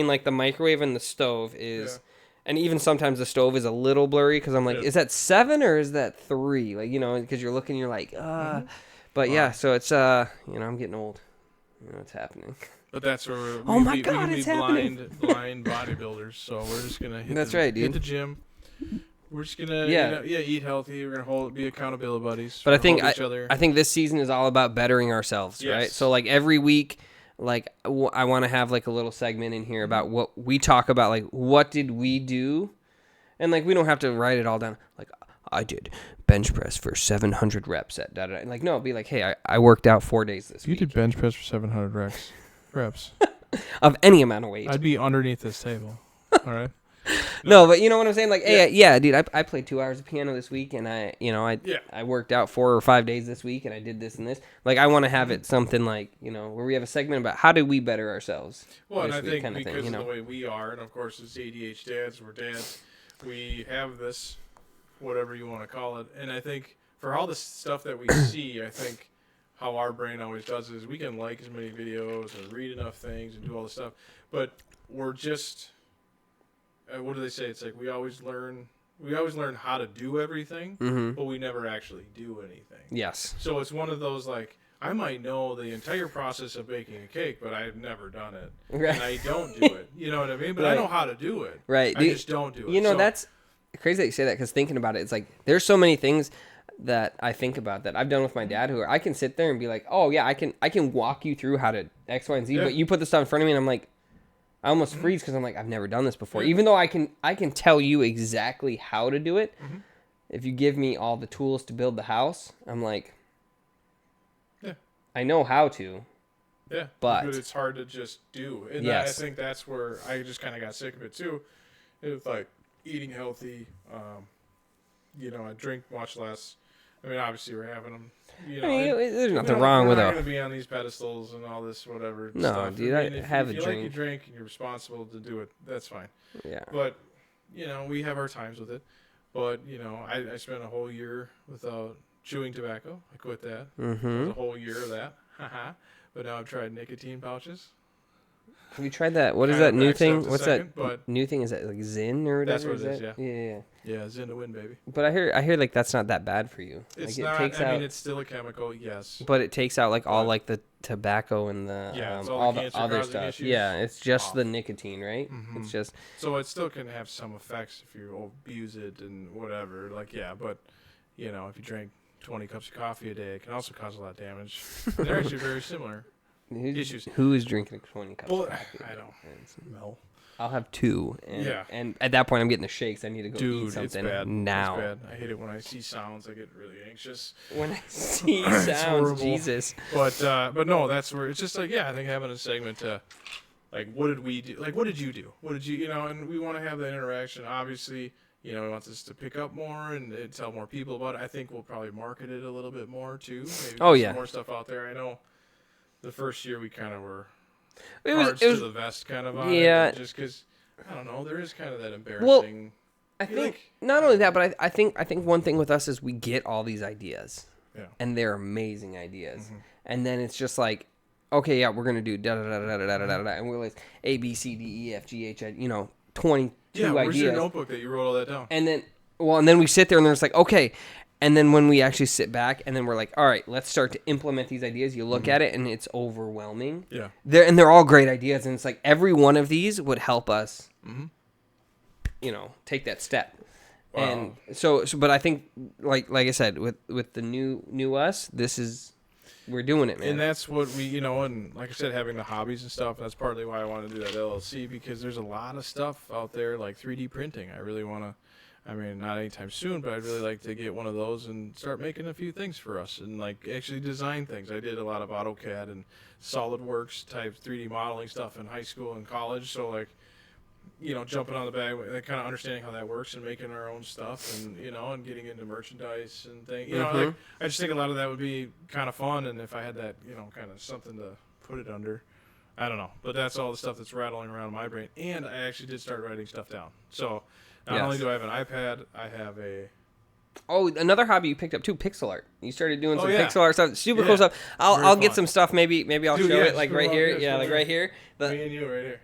like the microwave and the stove is, and even sometimes the stove is a little blurry because I'm like, is that 7 or is that 3? Like, because you're looking, you're like, But yeah, so it's, I'm getting old. It's happening. But that's where we can be blind bodybuilders. So we're just gonna hit the gym. We're just gonna eat healthy. We're gonna be accountability buddies. But I think this season is all about bettering ourselves, right? So like every week, like I want to have like a little segment in here about what we talk about, like what did we do, and like we don't have to write it all down. Like I did bench press for 700 reps at da da. Like no, be like, hey, I worked out 4 days this week. You did bench press for 700 reps. Of any amount of weight. I'd be underneath this table. All right. No, but you know what I'm saying? Like, hey, dude, I played 2 hours of piano this week, and I worked out 4 or 5 days this week, and I did this and this. Like, I want to have it something like, where we have a segment about how do we better ourselves. Well, and I think because of the way we are, and of course as ADHD dads, we're dads, we have this, whatever you want to call it, and I think for all the stuff that we see, I think how our brain always does is we can like as many videos and read enough things and do all this stuff, but we're just what do they say? It's like we always learn how to do everything, but we never actually do anything. Yes. So it's one of those like I might know the entire process of baking a cake, but I've never done it, and I don't do it. You know what I mean? But I know how to do it. Right. I just don't do it. That's crazy that you say that because thinking about it, it's like there's so many things that I think about that I've done with my dad who I can sit there and be like, oh yeah, I can walk you through how to X, Y, and Z, but you put this stuff in front of me and I'm like, I almost freeze because I'm like, I've never done this before. Even though I can tell you exactly how to do it, if you give me all the tools to build the house, I'm like, I know how to. Yeah, but it's hard to just do. And I think that's where I just kind of got sick of it too. It's like eating healthy, I drink much less. I mean, obviously we're having them. There's nothing wrong with it. We're it. not going to be on these pedestals and all this whatever. No, stuff. dude, I have a drink. If you like your drink and you're responsible to do it, that's fine. Yeah. But we have our times with it. But I spent a whole year without chewing tobacco. I quit that. It was a whole year of that. But now I've tried nicotine pouches. Have you tried that? What is that new thing? What's that new thing? Is that like Zyn or whatever? That's what it is. Yeah. Yeah, Zyn to win, baby. But I hear like that's not that bad for you. It's like, not. I mean, it's still a chemical, yes. But it takes out like all like the tobacco and the all the other stuff. Issues. Yeah, it's just the nicotine, right? It's just. So it still can have some effects if you abuse it and whatever. Like but if you drink 20 cups of coffee a day, it can also cause a lot of damage. They're actually very similar. Issues. Who is drinking 20 cups of coffee? I don't. Mel. I'll have 2. And at that point, I'm getting the shakes. I need to go eat something it's bad. now. It's bad. I hate it when I see sounds. I get really anxious. When I see sounds, Jesus. But no, that's where it's just like, I think having a segment to, like, what did we do? Like, what did you do? What did you, and we want to have that interaction. Obviously, we want this to pick up more and tell more people about it. I think we'll probably market it a little bit more, too. Maybe some more stuff out there. I know the first year we kind of were cards to the vest kind of on it. Just because, I don't know, there is kind of that embarrassing I think not only that, but I think one thing with us is we get all these ideas, and they're amazing ideas, and then it's just like, okay, yeah, we're gonna do da da da da da da da da, and we're like A B C D E F G H, 22 ideas. Where's your notebook that you wrote all that down? And then we sit there and there's like, okay, and then when we actually sit back and then we're like, all right, let's start to implement these ideas. You look at it and it's overwhelming. Yeah, they're all great ideas, and it's like every one of these would help us. Take that step. Wow. And so, but I think, like I said, with the new us, we're doing it, man. And that's what we, and like I said, having the hobbies and stuff, that's partly why I want to do that LLC, because there's a lot of stuff out there like 3D printing. I really want to, not anytime soon, but I'd really like to get one of those and start making a few things for us and like actually design things. I did a lot of AutoCAD and SolidWorks type 3D modeling stuff in high school and college. So like, jumping on the bag, kind of understanding how that works and making our own stuff and, and getting into merchandise and things. Like, I just think a lot of that would be kind of fun. And if I had that, kind of something to put it under, I don't know. But that's all the stuff that's rattling around in my brain. And I actually did start writing stuff down. So not only do I have an iPad, I have a... Oh, another hobby you picked up too, pixel art. You started doing some pixel art stuff, super cool stuff. I'll get some stuff. Maybe I'll show it like right here. Yeah, like right here. Me and you right here.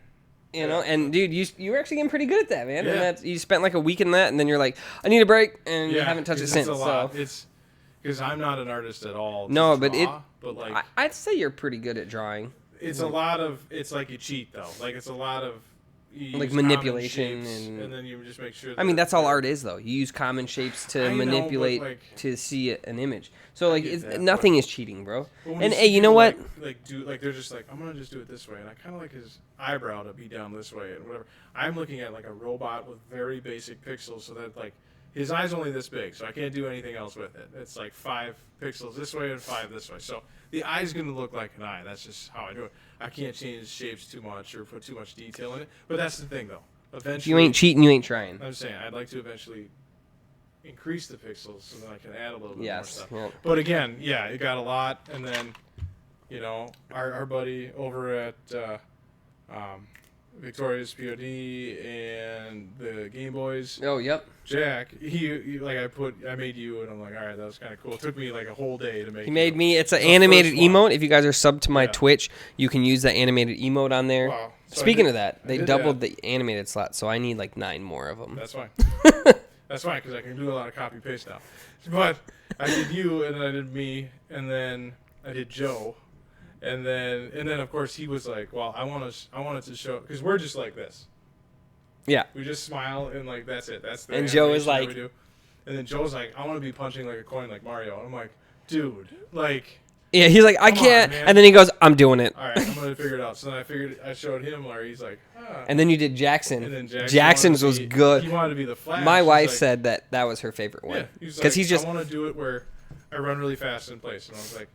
And dude, you were actually getting pretty good at that, man. Yeah. And you spent like a week in that, and then you're like, I need a break, and you haven't touched it since. It's a lot. It's because I'm not an artist at all. No, but like I'd say you're pretty good at drawing. It's a lot of. It's like you cheat though. Like it's a lot of. Like manipulation and then you just make sure. That's all art is though. You use common shapes to manipulate to see an image. So like nothing is cheating, bro. And hey, you know what? They're just like, I'm gonna just do it this way, and I kind of like his eyebrow to be down this way and whatever. I'm looking at like a robot with very basic pixels, so that like his eye's only this big, so I can't do anything else with it. It's like 5 pixels this way and 5 this way. So the eye's gonna look like an eye. That's just how I do it. I can't change shapes too much or put too much detail in it. But that's the thing, though. Eventually, you ain't cheating, you ain't trying. I'm saying I'd like to eventually increase the pixels so that I can add a little bit more stuff. Well, but again, it got a lot, and then, our buddy over at Victoria's POD and the Game Boys. Oh, yep. Jack, he I made you, and I'm like, all right, that was kind of cool. It took me like a whole day to make. He made me. It's an animated emote. If you guys are subbed to my Twitch, you can use the animated emote on there. Wow. So Speaking of that, they doubled the animated slot, so I need like 9 more of them. That's fine. That's fine because I can do a lot of copy paste now. But I did you, and then I did me, and then I did Joe, and then of course he was like, well, I wanted to show because we're just like this. Yeah. We just smile and like that's it. That's the and Joe is like, and then Joe's like, I want to be punching like a coin like Mario. And I'm like, dude, like. Yeah, he's like, I can't. And then he goes, I'm doing it. All right, I'm gonna figure it out. So then I showed him, or he's like, And then you did Jackson. And then Jackson's was good. He wanted to be the Flash. My wife said that was her favorite one. Yeah, because he's just. I want to do it where I run really fast in place, and I was like,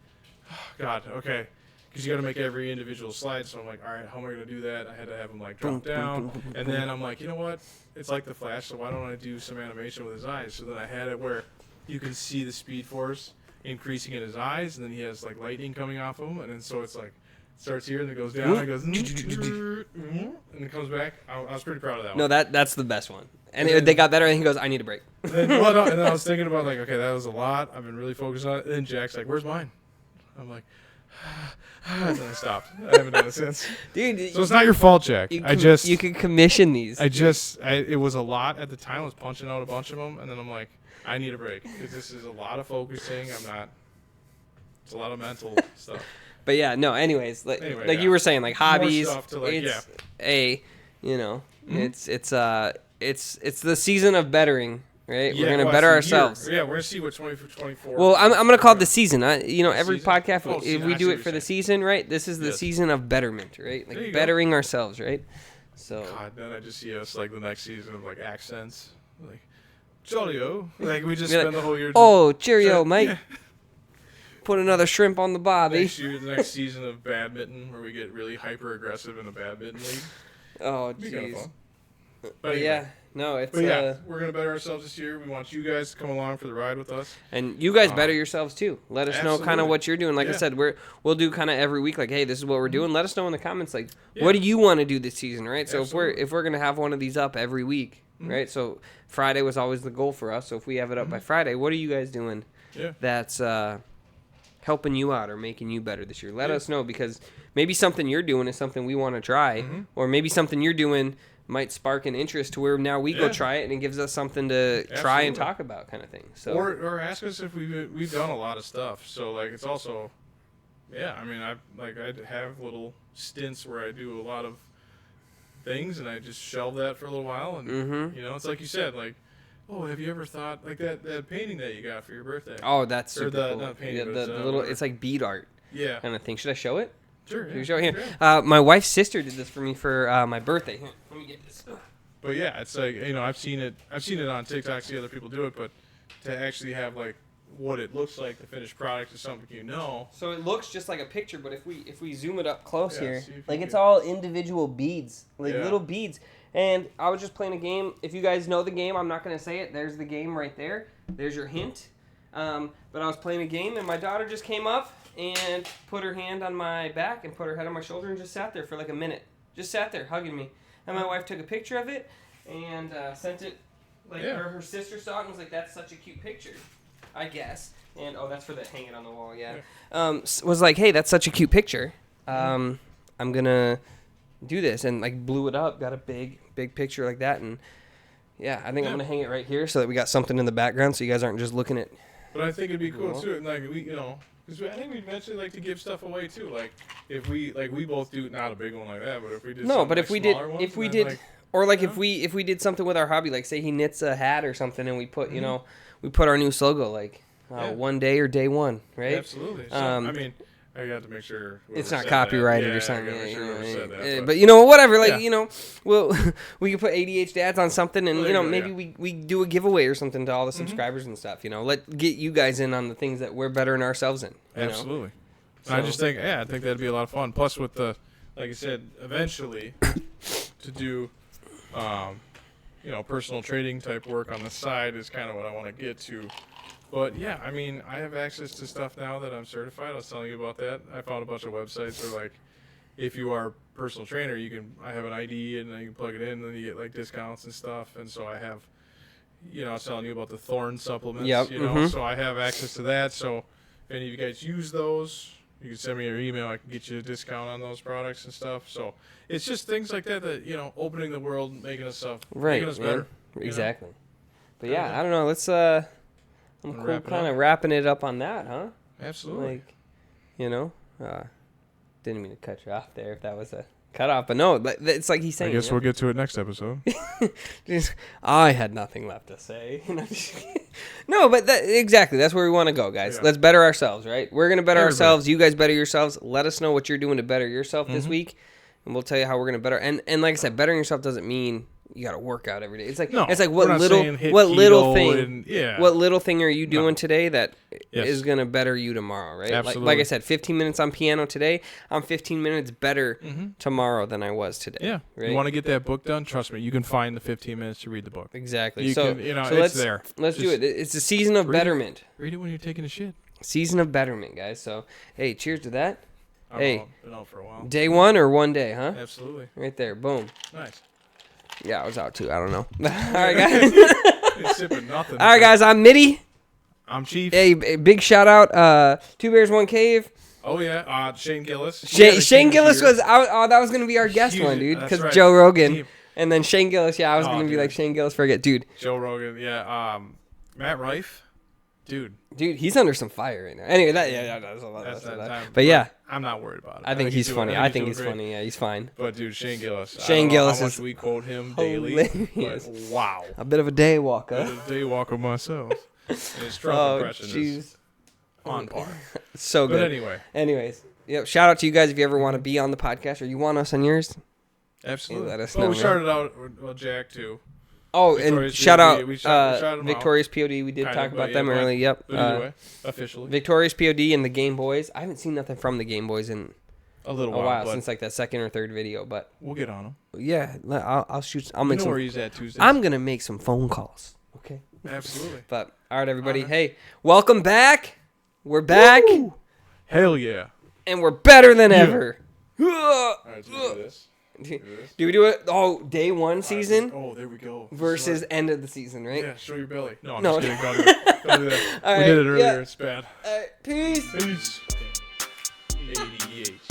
oh, God, okay. Because you got to make every individual slide. So I'm like, all right, how am I going to do that? I had to have him like drop down. And then I'm like, you know what? It's like the Flash, so why don't I do some animation with his eyes? So then I had it where you can see the speed force increasing in his eyes, and then he has like lightning coming off him. And then so it's like, it starts here and it goes down, and it goes, and it comes back. I was pretty proud of that one. No, that's the best one. And they got better, and he goes, I need a break. And then I was thinking about like, okay, that was a lot. I've been really focused on it. And then Jack's like, where's mine? I'm like, and then I stopped. I haven't done it since. Dude, so it's not your fault, Jack. You can commission these. It was a lot at the time. I was punching out a bunch of them, and then I'm like, I need a break because this is a lot of focusing. It's a lot of mental stuff. But yeah, no. Anyways, you were saying, like hobbies. More stuff to like, it's the season of bettering. Right, we're gonna better ourselves. We're gonna see what 2024. Well, I'm gonna call it the season. Every season? podcast, if we do it for the season, right? This is the season of betterment, right? Like bettering ourselves, right? So. God, then I just see us like the next season of like accents, like Jolly-o. Like we just spend the whole year. Oh, cheerio, mate. Yeah. Put another shrimp on the bobby. The next season of badminton, where we get really hyper aggressive in a badminton league. Oh, jeez. But anyway. yeah. No, it's. But we're gonna better ourselves this year. We want you guys to come along for the ride with us, and you guys better yourselves too. Let us know kind of what you're doing. Like I said, we'll do kind of every week. Like, hey, this is what we're doing. Let us know in the comments. Like, what do you want to do this season, right? So if we're gonna have one of these up every week, right? So Friday was always the goal for us. So if we have it up by Friday, what are you guys doing that's helping you out or making you better this year? Let us know, because maybe something you're doing is something we want to try, or maybe something you're doing might spark an interest to where now we go try it and it gives us something to try and talk about, kind of thing. So or ask us if we've done a lot of stuff. So like it's also, I mean I have little stints where I do a lot of things and I just shelve that for a little while, and you know, it's like you said, like, oh, have you ever thought like that painting that you got for your birthday? Oh, that's super cool. Not painting, the little, it's like bead art. Yeah. Kind of thing. Should I show it? Sure. Yeah. Show it here. My wife's sister did this for me for my birthday. Here, let me get this. But yeah, it's like, you know, I've seen it on TikTok, see other people do it, but to actually have like what it looks like, the finished product, is something you know. So it looks just like a picture, but if we zoom it up close here, like it's can. all individual beads, like little beads. And I was just playing a game. If you guys know the game, I'm not going to say it. There's the game right there. There's your hint. But I was playing a game, and my daughter just came up and put her hand on my back and put her head on my shoulder and just sat there for like a minute. Just sat there hugging me. And my wife took a picture of it and sent it. Like her sister saw it and was like, "That's such a cute picture," I guess. And that's for the hanging on the wall. Yeah. Was like, "Hey, that's such a cute picture. I'm gonna do this," and like blew it up, got a big picture like that, and I think I'm gonna hang it right here so that we got something in the background so you guys aren't just looking at. But I think it'd be cool too, and like we, you know, because I think we eventually like to give stuff away too. Like if we both do, not a big one like that, but if we did if we did something with our hobby, like say he knits a hat or something, and we put we put our new logo like one day or day one, right? Absolutely. So, I mean, I got to make sure it's not copyrighted or something. But whatever. Like we could put ADH dads on something, and maybe we do a giveaway or something to all the subscribers and stuff. You know, get you guys in on the things that we're bettering ourselves in. Absolutely. So, I just think I think that'd be a lot of fun. Plus with the, like I said, eventually to do, personal trading type work on the side is kind of what I want to get to. But yeah, I mean, I have access to stuff now that I'm certified. I was telling you about that. I found a bunch of websites where, like, if you are a personal trainer, I have an ID and then you can plug it in and you get like discounts and stuff. And so I have, I was telling you about the Thorn supplements. So I have access to that. So if any of you guys use those, you can send me your email. I can get you a discount on those products and stuff. So it's just things like that opening the world, making us better. Exactly. But I don't know. Let's I'm cool kind of wrapping it up on that, huh? Absolutely. Like, didn't mean to cut you off there if that was a cut off, but no, it's like he's saying. I guess we'll get to it next episode. I had nothing left to say. No, but exactly, that's where we want to go, guys. Yeah. Let's better ourselves, right? We're going to better ourselves. You guys better yourselves. Let us know what you're doing to better yourself this week, and we'll tell you how we're going to better. And like I said, bettering yourself doesn't mean you got to work out every day. It's like what little thing are you doing today that is going to better you tomorrow, right? Absolutely. Like I said, 15 minutes on piano today, I'm 15 minutes better tomorrow than I was today. Yeah. Right? You want to get that book done? Trust me, you can find the 15 minutes to read the book. Exactly. It's there. Let's do it. It's a season of betterment. Read it when you're taking a shit. Season of betterment, guys. So, hey, cheers to that. Been out for a while. Day one or one day, huh? Absolutely. Right there. Boom. Nice. Yeah, I was out too. I don't know. All right, guys. Sipping nothing. All right, guys. I'm Mitty. I'm Chief. Hey, big shout out. 2 Bears, 1 Cave. Oh yeah. Shane Gillis. Shane Gillis was out. Oh, that was gonna be our guest one, dude. Because Joe Rogan. And then Shane Gillis. Yeah, I was gonna be like Shane Gillis. Forget, dude. Joe Rogan. Yeah. Matt Rife. Dude, he's under some fire right now. Anyway, that's a lot. That's that time. But yeah, I'm not worried about it. I think he's funny. I think he's funny. Yeah, he's fine. But dude, Shane Gillis. Shane Gillis how much we quote him hilarious. Daily. But wow. A bit of a day walker. A day walker myself. And his Trump impression is on par. So good. But anyways, shout out to you guys if you ever want to be on the podcast or you want us on yours. Absolutely. Let us know. We started out with Jack too. Oh, Victorious and shout out we shout Victorious POD. We did talk about them earlier. Yep. Either way, officially. Victorious POD and the Game Boys. I haven't seen nothing from the Game Boys in a while since like that second or third video, but we'll get on them. Yeah, I'll shoot. I'll make some. Where he's at Tuesday. I'm gonna make some phone calls. Okay. Absolutely. But all right, everybody. Hey, welcome back. We're back. Woo! Hell yeah. And we're better than ever. All right, let's do this. Do we do it? Oh, day one season Oh, there we go. versus end of the season, right? Yeah, show your belly. No, I'm No. just kidding. Don't do that. Don't do that. All We right, did it earlier. yeah. It's bad. Peace. Peace. ADHD.